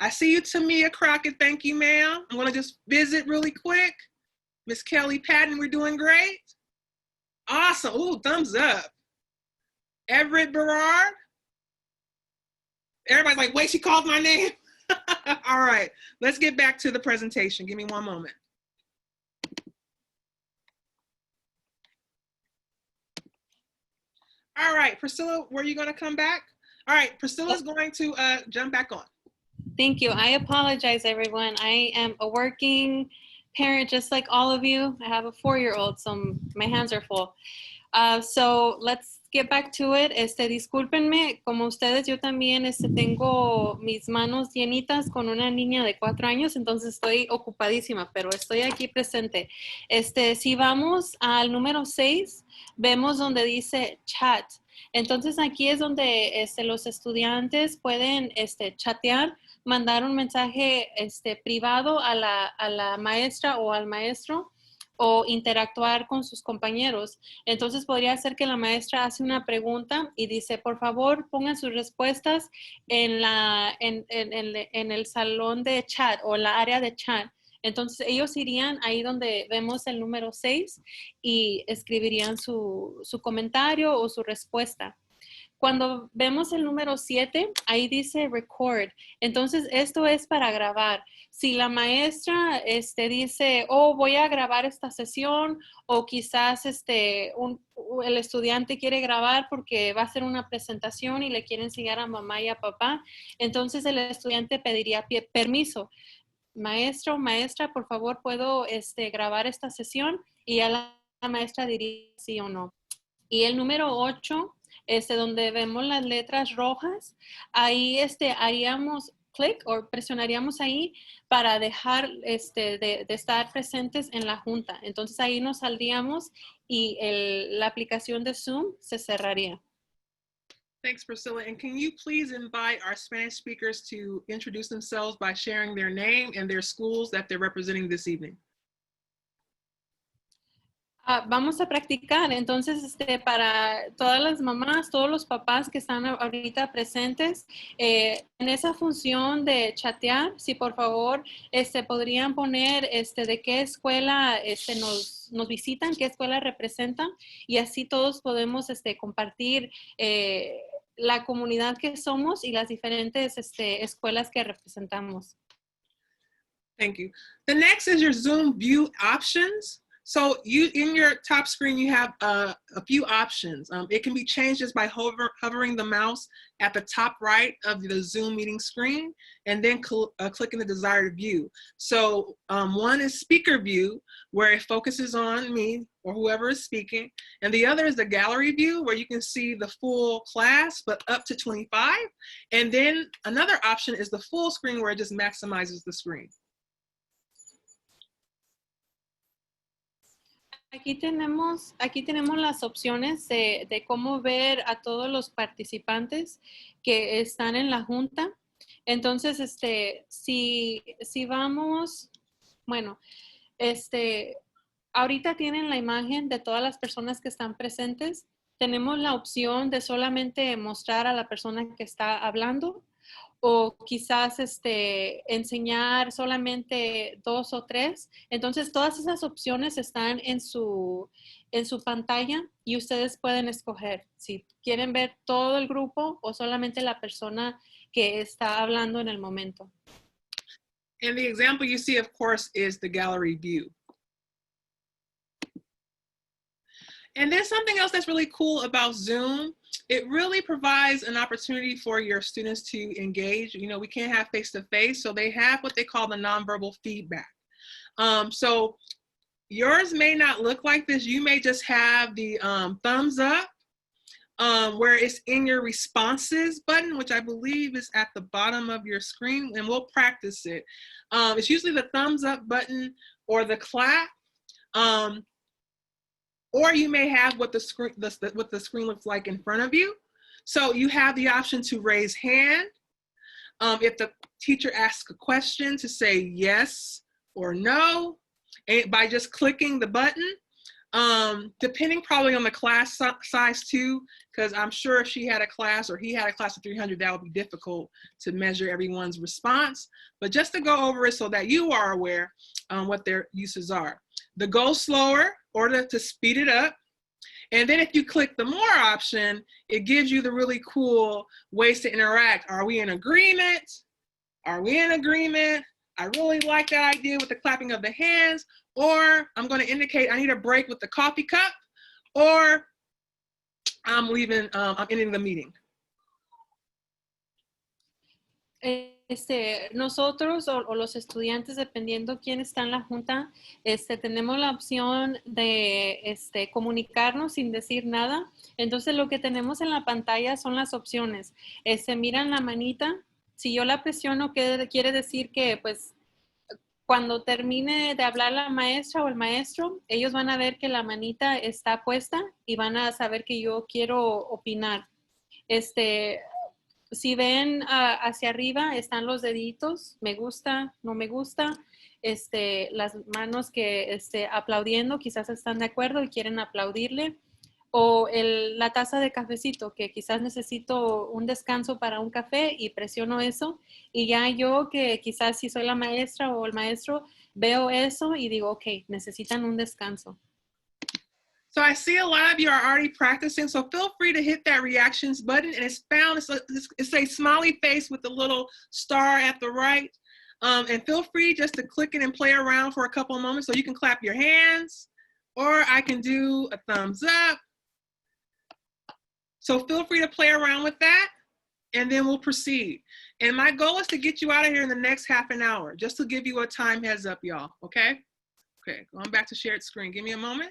I see you, Tamia Crockett. Thank you, ma'am. I'm going to just visit really quick. Miss Kelly Patton, we're doing great. Awesome. Ooh, thumbs up. Everett Berard. Everybody's like, wait, she called my name. All right, let's get back to the presentation. Give me one moment. All right, Priscilla, were you going to come back? All right, Priscilla's going to jump back on. Thank you. I apologize, everyone. I am a working parent just like all of you. I have a 4-year-old, so my hands are full. So let's get back to it. Discúlpenme, como ustedes, yo también tengo mis manos llenitas con una niña de 4 años, entonces estoy ocupadísima, pero estoy aquí presente. Si vamos al número 6, vemos donde dice chat. Entonces aquí es donde los estudiantes pueden chatear, mandar un mensaje privado a la maestra o al maestro, o interactuar con sus compañeros. Entonces podría ser que la maestra hace una pregunta y dice, por favor, pongan sus respuestas en el salón de chat o la área de chat. Entonces ellos irían ahí donde vemos el número 6 y escribirían su comentario o su respuesta. Cuando vemos el número 7, ahí dice record. Entonces, esto es para grabar. Si la maestra dice, oh, voy a grabar esta sesión, o quizás el estudiante quiere grabar porque va a hacer una presentación y le quiere enseñar a mamá y a papá, entonces el estudiante pediría permiso. Maestro o maestra, por favor, ¿puedo grabar esta sesión? Y ya la maestra diría sí o no. Y el número 8, donde vemos las letras rojas, ahí haríamos clic o presionaríamos ahí para dejar de estar presentes en la junta. Entonces ahí nos saldríamos y la aplicación de Zoom se cerraría. Thanks, Priscilla. And can you please invite our Spanish speakers to introduce themselves by sharing their name and their schools that they're representing this evening? Vamos a practicar, entonces para todas las mamás, todos los papás que están ahorita presentes, en esa función de chatear, si por favor podrían poner de qué escuela nos visitan, qué escuela representan, y así todos podemos compartir la comunidad que somos y las diferentes escuelas que representamos. Thank you. The next is your Zoom view options. So in your top screen, you have a few options. It can be changed just by hovering the mouse at the top right of the Zoom meeting screen and then clicking the desired view. So one is speaker view, where it focuses on me or whoever is speaking. And the other is the gallery view, where you can see the full class, but up to 25. And then another option is the full screen, where it just maximizes the screen. Aquí tenemos las opciones de cómo ver a todos los participantes que están en la junta. Entonces, si vamos, bueno, ahorita tienen la imagen de todas las personas que están presentes. Tenemos la opción de solamente mostrar a la persona que está hablando, o quizás enseñar solamente 2 o 3. Entonces, todas esas opciones están en su pantalla y ustedes pueden escoger si quieren ver todo el grupo o solamente la persona que está hablando en el momento. And the example you see, of course, is the gallery view. And there's something else that's really cool about Zoom. It really provides an opportunity for your students to engage. You know, we can't have face-to-face, so they have what they call the nonverbal feedback. So yours may not look like this. You may just have the thumbs up, where it's in your responses button, which I believe is at the bottom of your screen, and we'll practice it. It's usually the thumbs up button or the clap. Or you may have what the screen looks like in front of you. So you have the option to raise hand. If the teacher asks a question, to say yes or no, and by just clicking the button. Depending probably on the class size too, because I'm sure if she had a class or he had a class of 300, that would be difficult to measure everyone's response. But just to go over it so that you are aware what their uses are. The go slower, or to speed it up. And then if you click the more option, it gives you the really cool ways to interact. Are we in agreement? Are we in agreement? I really like that idea with the clapping of the hands. Or I'm going to indicate I need a break with the coffee cup, or I'm leaving, I'm ending the meeting. Nosotros o los estudiantes, dependiendo quién está en la junta, tenemos la opción de comunicarnos sin decir nada. Entonces, lo que tenemos en la pantalla son las opciones. Miran la manita. Si yo la presiono, quiere decir que, pues, cuando termine de hablar la maestra o el maestro, ellos van a ver que la manita está puesta y van a saber que yo quiero opinar. Si ven hacia arriba, están los deditos, me gusta, no me gusta, las manos que aplaudiendo, quizás están de acuerdo y quieren aplaudirle, o la taza de cafecito, que quizás necesito un descanso para un café y presiono eso, y ya yo, que quizás si soy la maestra o el maestro, veo eso y digo, ok, necesitan un descanso. So I see a lot of you are already practicing, so feel free to hit that reactions button, and it's a smiley face with a little star at the right. And feel free just to click it and play around for a couple of moments. So you can clap your hands, or I can do a thumbs up. So feel free to play around with that, and then we'll proceed. And my goal is to get you out of here in the next half an hour, just to give you a time heads up, y'all, okay? Okay, going back to shared screen. Give me a moment.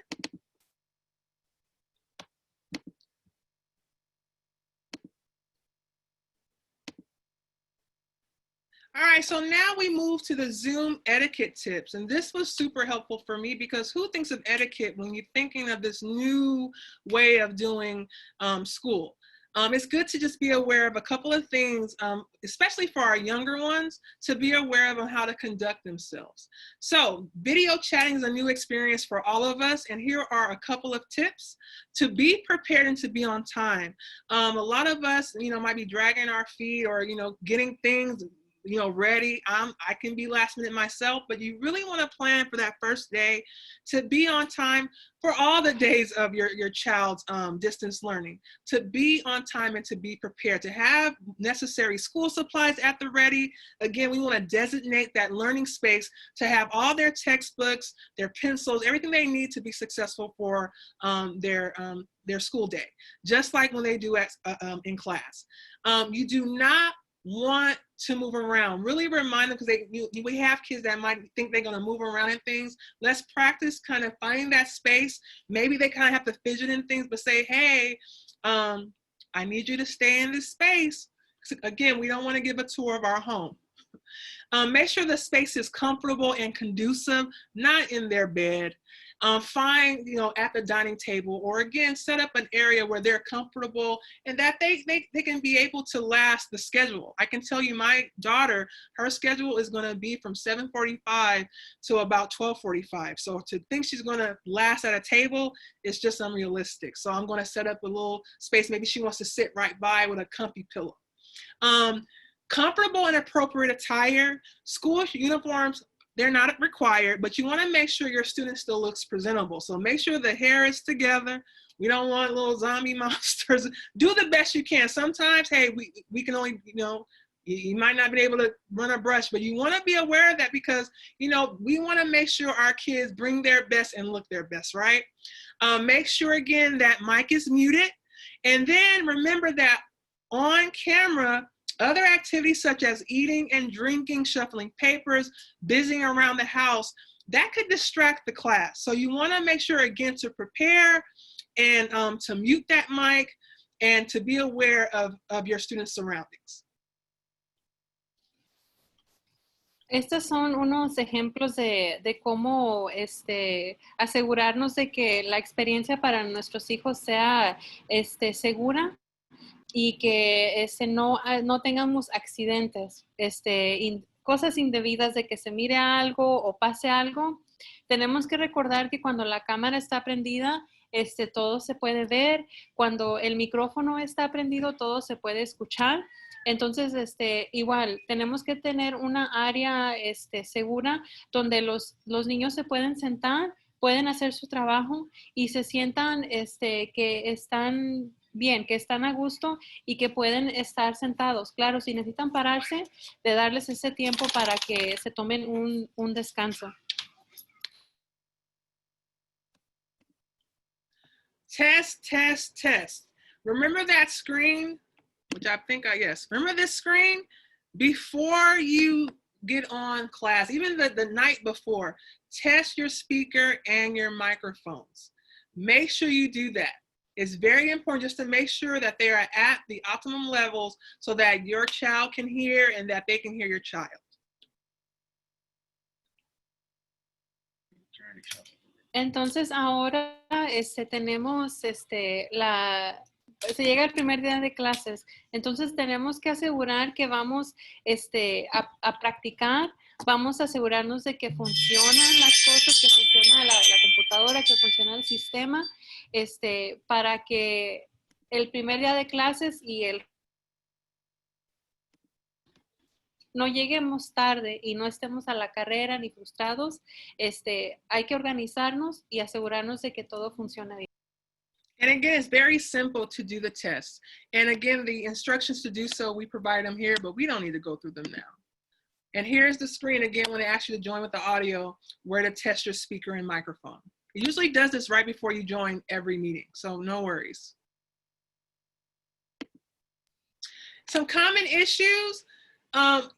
All right, so now we move to the Zoom etiquette tips. And this was super helpful for me, because who thinks of etiquette when you're thinking of this new way of doing school? It's good to just be aware of a couple of things, especially for our younger ones, to be aware of how to conduct themselves. So video chatting is a new experience for all of us. And here are a couple of tips to be prepared and to be on time. A lot of us, might be dragging our feet or, getting things ready. I can be last minute myself, but you really want to plan for that first day to be on time for all the days of your child's distance learning, to be on time and to be prepared, to have necessary school supplies at the ready. Again, we want to designate that learning space to have all their textbooks, their pencils, everything they need to be successful for their school day, just like when they do in class. You do not want to move around. Really remind them, because we have kids that might think they're going to move around in things. Let's practice kind of finding that space. Maybe they kind of have to fidget in things, but say, hey, I need you to stay in this space. Again, we don't want to give a tour of our home. Make sure the space is comfortable and conducive, not in their bed. Find, at the dining table, or again, set up an area where they're comfortable and that they can be able to last the schedule. I can tell you my daughter, her schedule is going to be from 7:45 to about 12:45. So to think she's going to last at a table is just unrealistic. So I'm going to set up a little space. Maybe she wants to sit right by with a comfy pillow. Comfortable and appropriate attire. School uniforms, they're not required, but you want to make sure your student still looks presentable. So make sure the hair is together. We don't want little zombie monsters. Do the best you can. Sometimes, hey, we can only, you might not be able to run a brush, but you want to be aware of that because, we want to make sure our kids bring their best and look their best, right? Make sure, again, that mic is muted. And then remember that on camera, other activities such as eating and drinking, shuffling papers, busying around the house, that could distract the class. So you want to make sure, again, to prepare and to mute that mic and to be aware of your students' surroundings. Estos son unos ejemplos de cómo asegurarnos de que la experiencia para nuestros hijos sea segura y que no tengamos accidentes, cosas indebidas de que se mire algo o pase algo. Tenemos que recordar que cuando la cámara está prendida, todo se puede ver. Cuando el micrófono está prendido, todo se puede escuchar. Entonces, igual, tenemos que tener una área segura donde los niños se pueden sentar, pueden hacer su trabajo y se sientan que están bien, que están a gusto y que pueden estar sentados. Claro, si necesitan pararse, de darles ese tiempo para que se tomen un descanso. Test, test, test. Remember that screen, which I think yes. Remember this screen? Before you get on class, even the night before, test your speaker and your microphones. Make sure you do that. It's very important just to make sure that they are at the optimum levels so that your child can hear and that they can hear your child. Entonces ahora tenemos se llega el primer día de clases. Entonces tenemos que asegurar que vamos a practicar. Vamos a asegurarnos de que funcionan las cosas, que funciona la computadora, que funciona el sistema, para que el primer día de clases no lleguemos tarde y no estemos a la carrera ni frustrados. Hay que organizarnos y asegurarnos de que todo funcione bien. And again, it's very simple to do the test. And again, the instructions to do so, we provide them here, but we don't need to go through them now. And here's the screen again when they ask you to join with the audio, where to test your speaker and microphone. It usually does this right before you join every meeting, so no worries. Some common issues.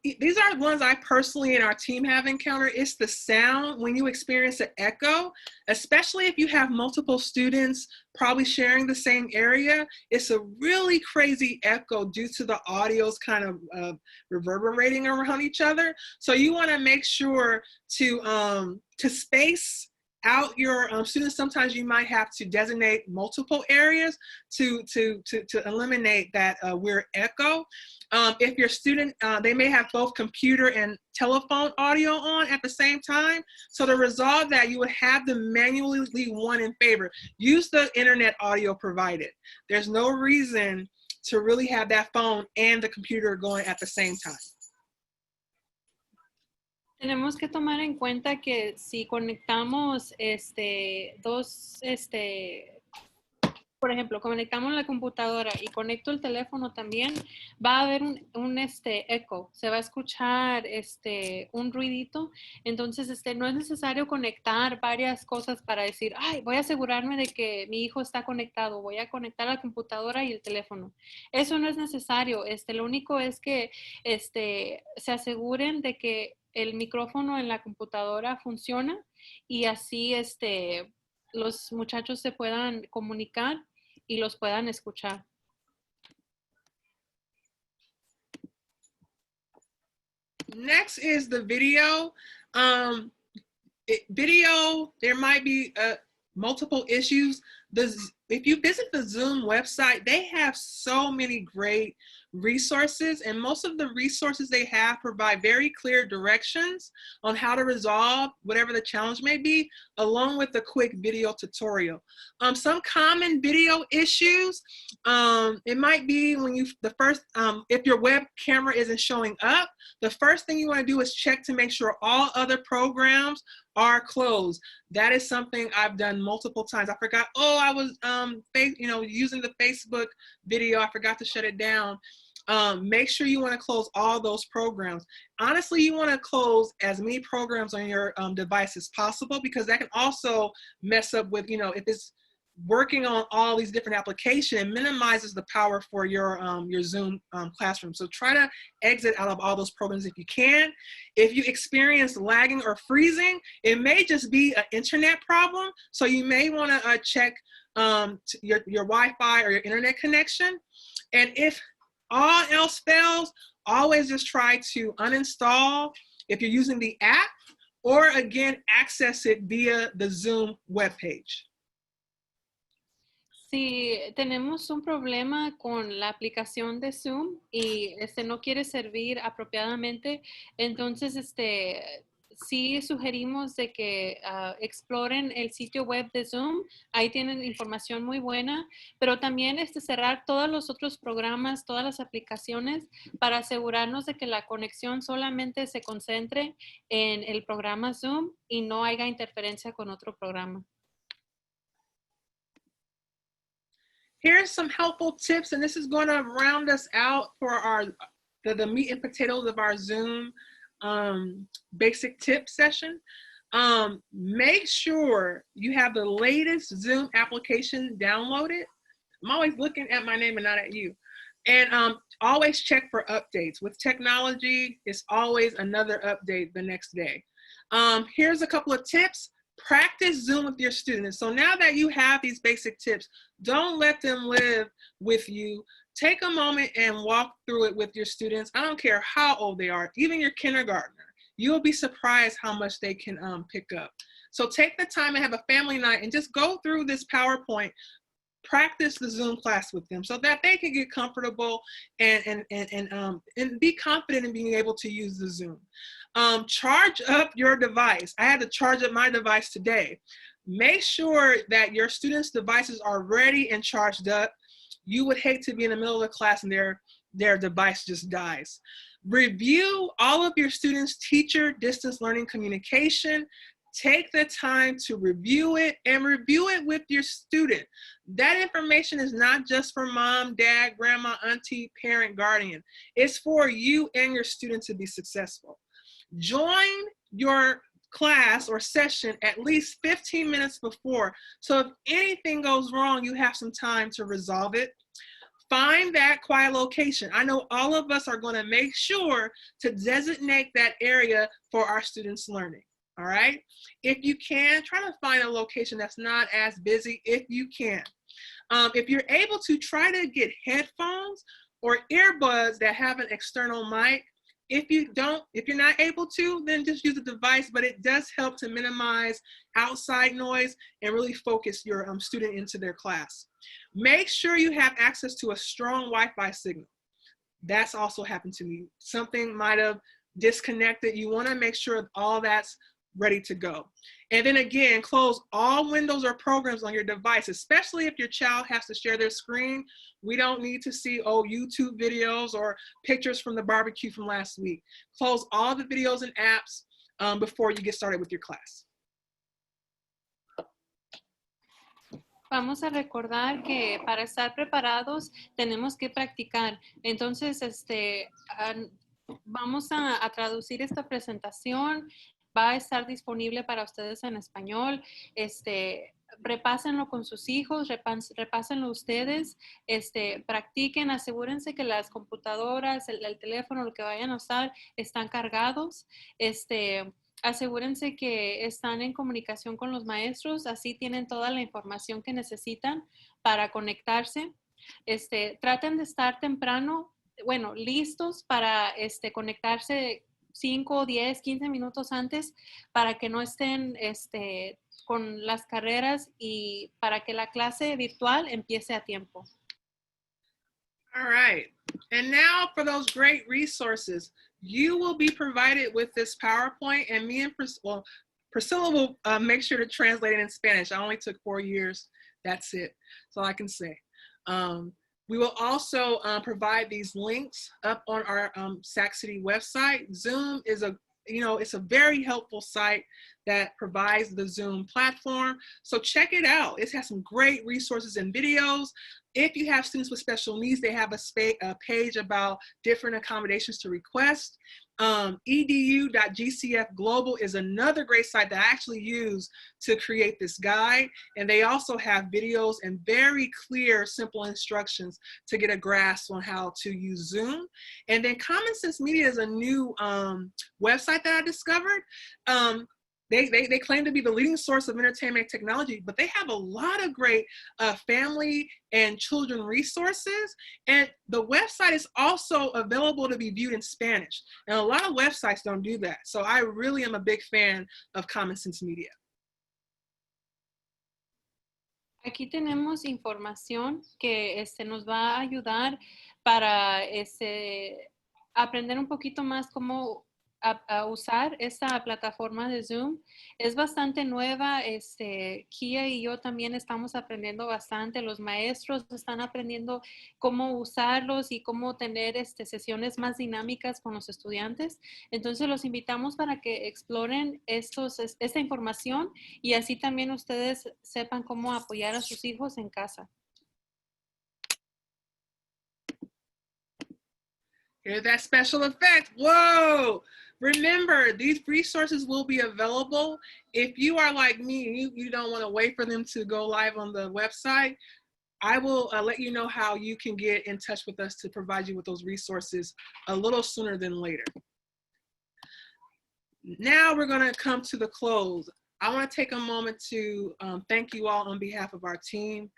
These are ones I personally and our team have encountered. It's the sound when you experience an echo, especially if you have multiple students probably sharing the same area. It's a really crazy echo due to the audios kind of reverberating around each other. So you want to make sure to space out your students. Sometimes you might have to designate multiple areas to eliminate that weird echo. If your student, they may have both computer and telephone audio on at the same time. So to resolve that, you would have them manually leave one in favor. Use the internet audio provided. There's no reason to really have that phone and the computer going at the same time. Tenemos que tomar en cuenta que si conectamos por ejemplo, conectamos la computadora y conecto el teléfono también, va a haber un eco, se va a escuchar un ruidito. Entonces, no es necesario conectar varias cosas para decir, ay, voy a asegurarme de que mi hijo está conectado, voy a conectar la computadora y el teléfono. Eso no es necesario. Lo único es que se aseguren de que el micrófono en la computadora funciona y así los muchachos se puedan comunicar y los puedan escuchar. Next is the video. Video, there might be multiple issues. If you visit the Zoom website, they have so many great resources, and most of the resources they have provide very clear directions on how to resolve whatever the challenge may be, along with a quick video tutorial. Some common video issues, it might be when if your web camera isn't showing up, the first thing you want to do is check to make sure all other programs are closed. That is something I've done multiple times. I forgot, I was using the Facebook video, I forgot to shut it down. Make sure you want to close all those programs. Honestly, you want to close as many programs on your device as possible, because that can also mess up with, if it's working on all these different applications, it minimizes the power for your Zoom classroom. So try to exit out of all those programs if you can. If you experience lagging or freezing, it may just be an internet problem. So you may want to check your Wi-Fi or your internet connection. And if all else fails, always just try to uninstall if you're using the app, or again, access it via the Zoom webpage. Si tenemos un problema con la aplicación de Zoom y no quiere servir apropiadamente, entonces sí sugerimos de que exploren el sitio web de Zoom. Ahí tienen información muy buena, pero también cerrar todos los otros programas, todas las aplicaciones, para asegurarnos de que la conexión solamente se concentre en el programa Zoom y no haya interferencia con otro programa. Here's some helpful tips, and this is going to round us out for the meat and potatoes of our Zoom basic tip session. Make sure you have the latest Zoom application downloaded. I'm always looking at my name and not at you. And always check for updates. With technology, it's always another update the next day. Here's a couple of tips. Practice Zoom with your students. So now that you have these basic tips, don't let them live with you. Take a moment and walk through it with your students. I don't care how old they are, even your kindergartner. You'll be surprised how much they can pick up. So take the time and have a family night and just go through this PowerPoint. Practice the Zoom class with them so that they can get comfortable and be confident in being able to use the Zoom. Charge up your device. I had to charge up my device today. Make sure that your students' devices are ready and charged up. You would hate to be in the middle of the class and their device just dies. Review all of your students' teacher distance learning communication. Take the time to review it and review it with your student. That information is not just for mom, dad, grandma, auntie, parent, guardian. It's for you and your student to be successful. Join your class or session at least 15 minutes before. So if anything goes wrong, you have some time to resolve it. Find that quiet location. I know all of us are going to make sure to designate that area for our students' learning. All right. If you can, try to find a location that's not as busy if you can. If you're able to, try to get headphones or earbuds that have an external mic. If you're not able to, then just use a device, but it does help to minimize outside noise and really focus your student into their class. Make sure you have access to a strong Wi-Fi signal. That's also happened to me. Something might have disconnected. You want to make sure all that's ready to go. And then again, close all windows or programs on your device, especially if your child has to share their screen. We don't need to see, YouTube videos or pictures from the barbecue from last week. Close all the videos and apps. before you get started with your class. Vamos a recordar que para estar preparados tenemos que practicar. Entonces, vamos a traducir esta presentación. Va a estar disponible para ustedes en español. Repásenlo con sus hijos, repásenlo ustedes, practiquen, asegúrense que las computadoras, el teléfono, lo que vayan a usar, están cargados. Asegúrense que están en comunicación con los maestros, así tienen toda la información que necesitan para conectarse. Traten de estar temprano, bueno, listos para conectarse 5, 10, 15 minutos antes para que no estén con las carreras y para que la clase virtual empiece a tiempo. All right, and now for those great resources. You will be provided with this PowerPoint, and me and Priscilla will make sure to translate it in Spanish. I only took 4 years. That's it. That's all I can say. We will also provide these links up on our Sac City website. Zoom is it's a very helpful site that provides the Zoom platform. So check it out. It has some great resources and videos. If you have students with special needs, they have a page about different accommodations to request. Edu.GCF Global is another great site that I actually use to create this guide. And they also have videos and very clear, simple instructions to get a grasp on how to use Zoom. And then Common Sense Media is a new website that I discovered. They claim to be the leading source of entertainment technology, but they have a lot of great family and children resources. And the website is also available to be viewed in Spanish. And a lot of websites don't do that. So I really am a big fan of Common Sense Media. Aquí tenemos información que nos va a ayudar para aprender un poquito más cómo a usar esta plataforma de Zoom. Es bastante nueva. Kia y yo también estamos aprendiendo bastante. Los maestros están aprendiendo cómo usarlos y cómo tener sesiones más dinámicas con los estudiantes. Entonces los invitamos para que exploren esta información y así también ustedes sepan cómo apoyar a sus hijos en casa. Here's that special effect. Whoa! Remember, these resources will be available. If you are like me, you don't want to wait for them to go live on the website, I will let you know how you can get in touch with us to provide you with those resources a little sooner than later. Now we're going to come to the close. I want to take a moment to thank you all on behalf of our team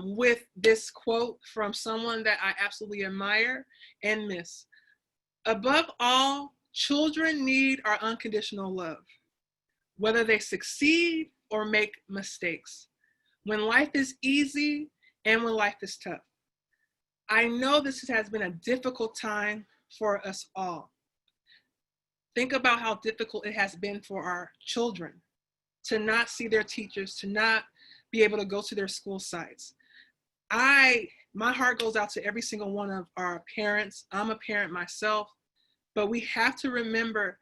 with this quote from someone that I absolutely admire and miss. Above all, children need our unconditional love, whether they succeed or make mistakes, when life is easy and when life is tough. I know this has been a difficult time for us all. Think about how difficult it has been for our children to not see their teachers, to not be able to go to their school sites. My heart goes out to every single one of our parents. I'm a parent myself. But we have to remember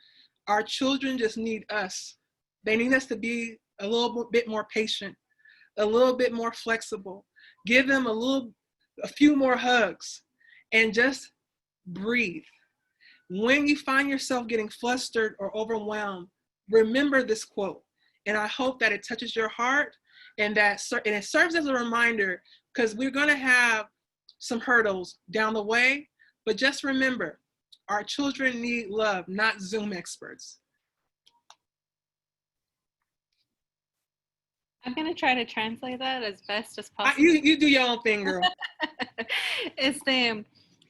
our children just need us. They need us to be a little bit more patient, a little bit more flexible, give them a few more hugs, and just breathe. When you find yourself getting flustered or overwhelmed, remember this quote. And I hope that it touches your heart and it serves as a reminder, because we're going to have some hurdles down the way. But just remember, our children need love, not Zoom experts. I'm going to try to translate that as best as possible. You do your own thing, girl.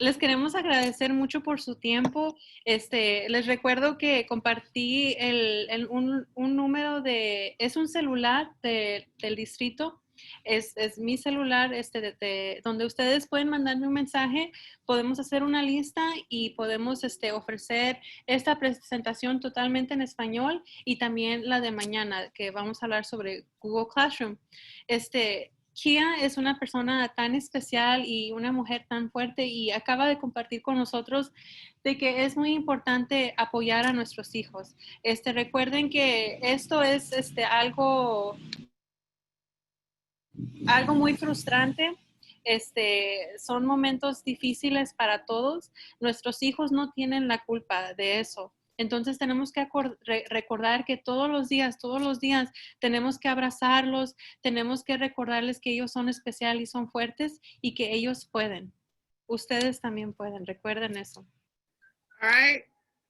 Les queremos agradecer mucho por su tiempo. Les recuerdo que compartí un número es un celular del distrito. Es mi celular donde ustedes pueden mandarme un mensaje, podemos hacer una lista y podemos ofrecer esta presentación totalmente en español y también la de mañana, que vamos a hablar sobre Google Classroom. Kia es una persona tan especial y una mujer tan fuerte y acaba de compartir con nosotros de que es muy importante apoyar a nuestros hijos. Recuerden que esto es algo muy frustrante. Son momentos difíciles para todos. Nuestros hijos no tienen la culpa de eso. Entonces tenemos que recordar que todos los días tenemos que abrazarlos, tenemos que recordarles que ellos son especiales y son fuertes y que ellos pueden. Ustedes también pueden, recuerden eso. All right.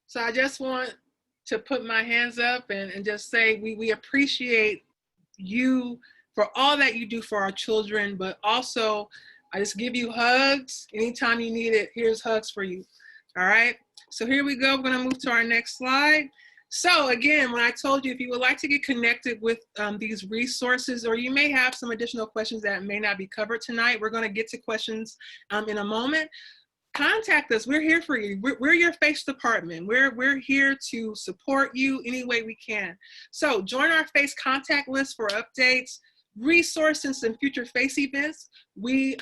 So I just want to put my hands up and just say we appreciate you for all that you do for our children, but also I just give you hugs. Anytime you need it, here's hugs for you. All right. So here we go. We're going to move to our next slide. So again, when I told you, if you would like to get connected with these resources, or you may have some additional questions that may not be covered tonight, we're going to get to questions in a moment. Contact us. We're here for you. We're your FACE department. We're here to support you any way we can. So join our FACE contact list for updates, resources, and future FACE events. We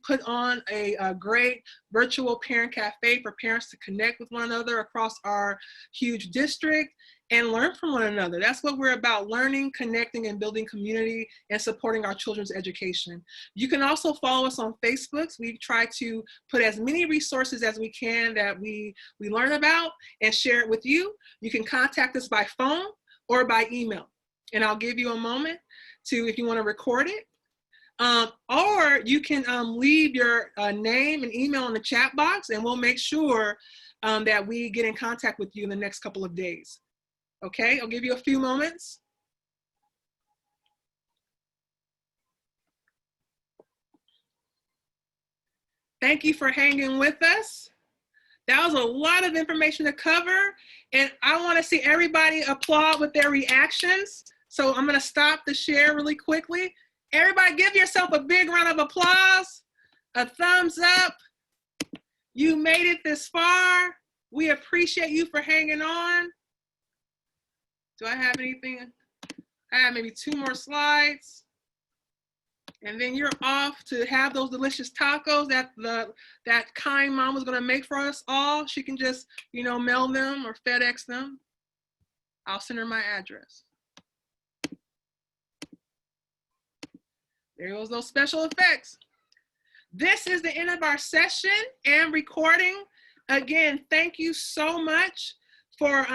put on a great virtual parent cafe for parents to connect with one another across our huge district and learn from one another. That's what we're about: learning, connecting, and building community and supporting our children's education. You can also follow us on Facebook. We try to put as many resources as we can that we learn about and share it with you. You can contact us by phone or by email. And I'll give you a moment to, if you want to record it. Or you can leave your name and email in the chat box, and we'll make sure that we get in contact with you in the next couple of days. Okay, I'll give you a few moments. Thank you for hanging with us. That was a lot of information to cover, and I want to see everybody applaud with their reactions. So I'm going to stop the share really quickly. Everybody give yourself a big round of applause, a thumbs up. You made it this far. We appreciate you for hanging on. Do I have anything? I have maybe 2 more slides. And then you're off to have those delicious tacos that kind mom was gonna make for us all. She can just, mail them or FedEx them. I'll send her my address. There goes those special effects. This is the end of our session and recording. Again, thank you so much for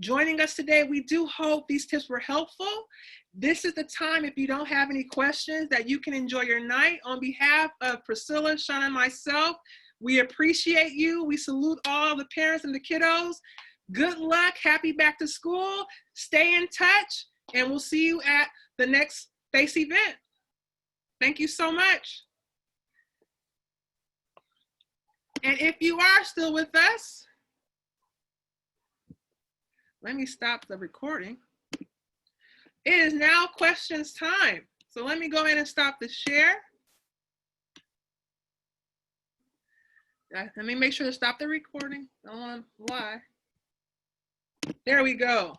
joining us today. We do hope these tips were helpful. This is the time, if you don't have any questions, that you can enjoy your night. On behalf of Priscilla, Shauna, and myself, we appreciate you. We salute all the parents and the kiddos. Good luck. Happy back to school. Stay in touch, and we'll see you at the next FACE event. Thank you so much. And if you are still with us, let me stop the recording. It is now questions time. So let me go ahead and stop the share. Let me make sure to stop the recording. I don't want to lie. There we go.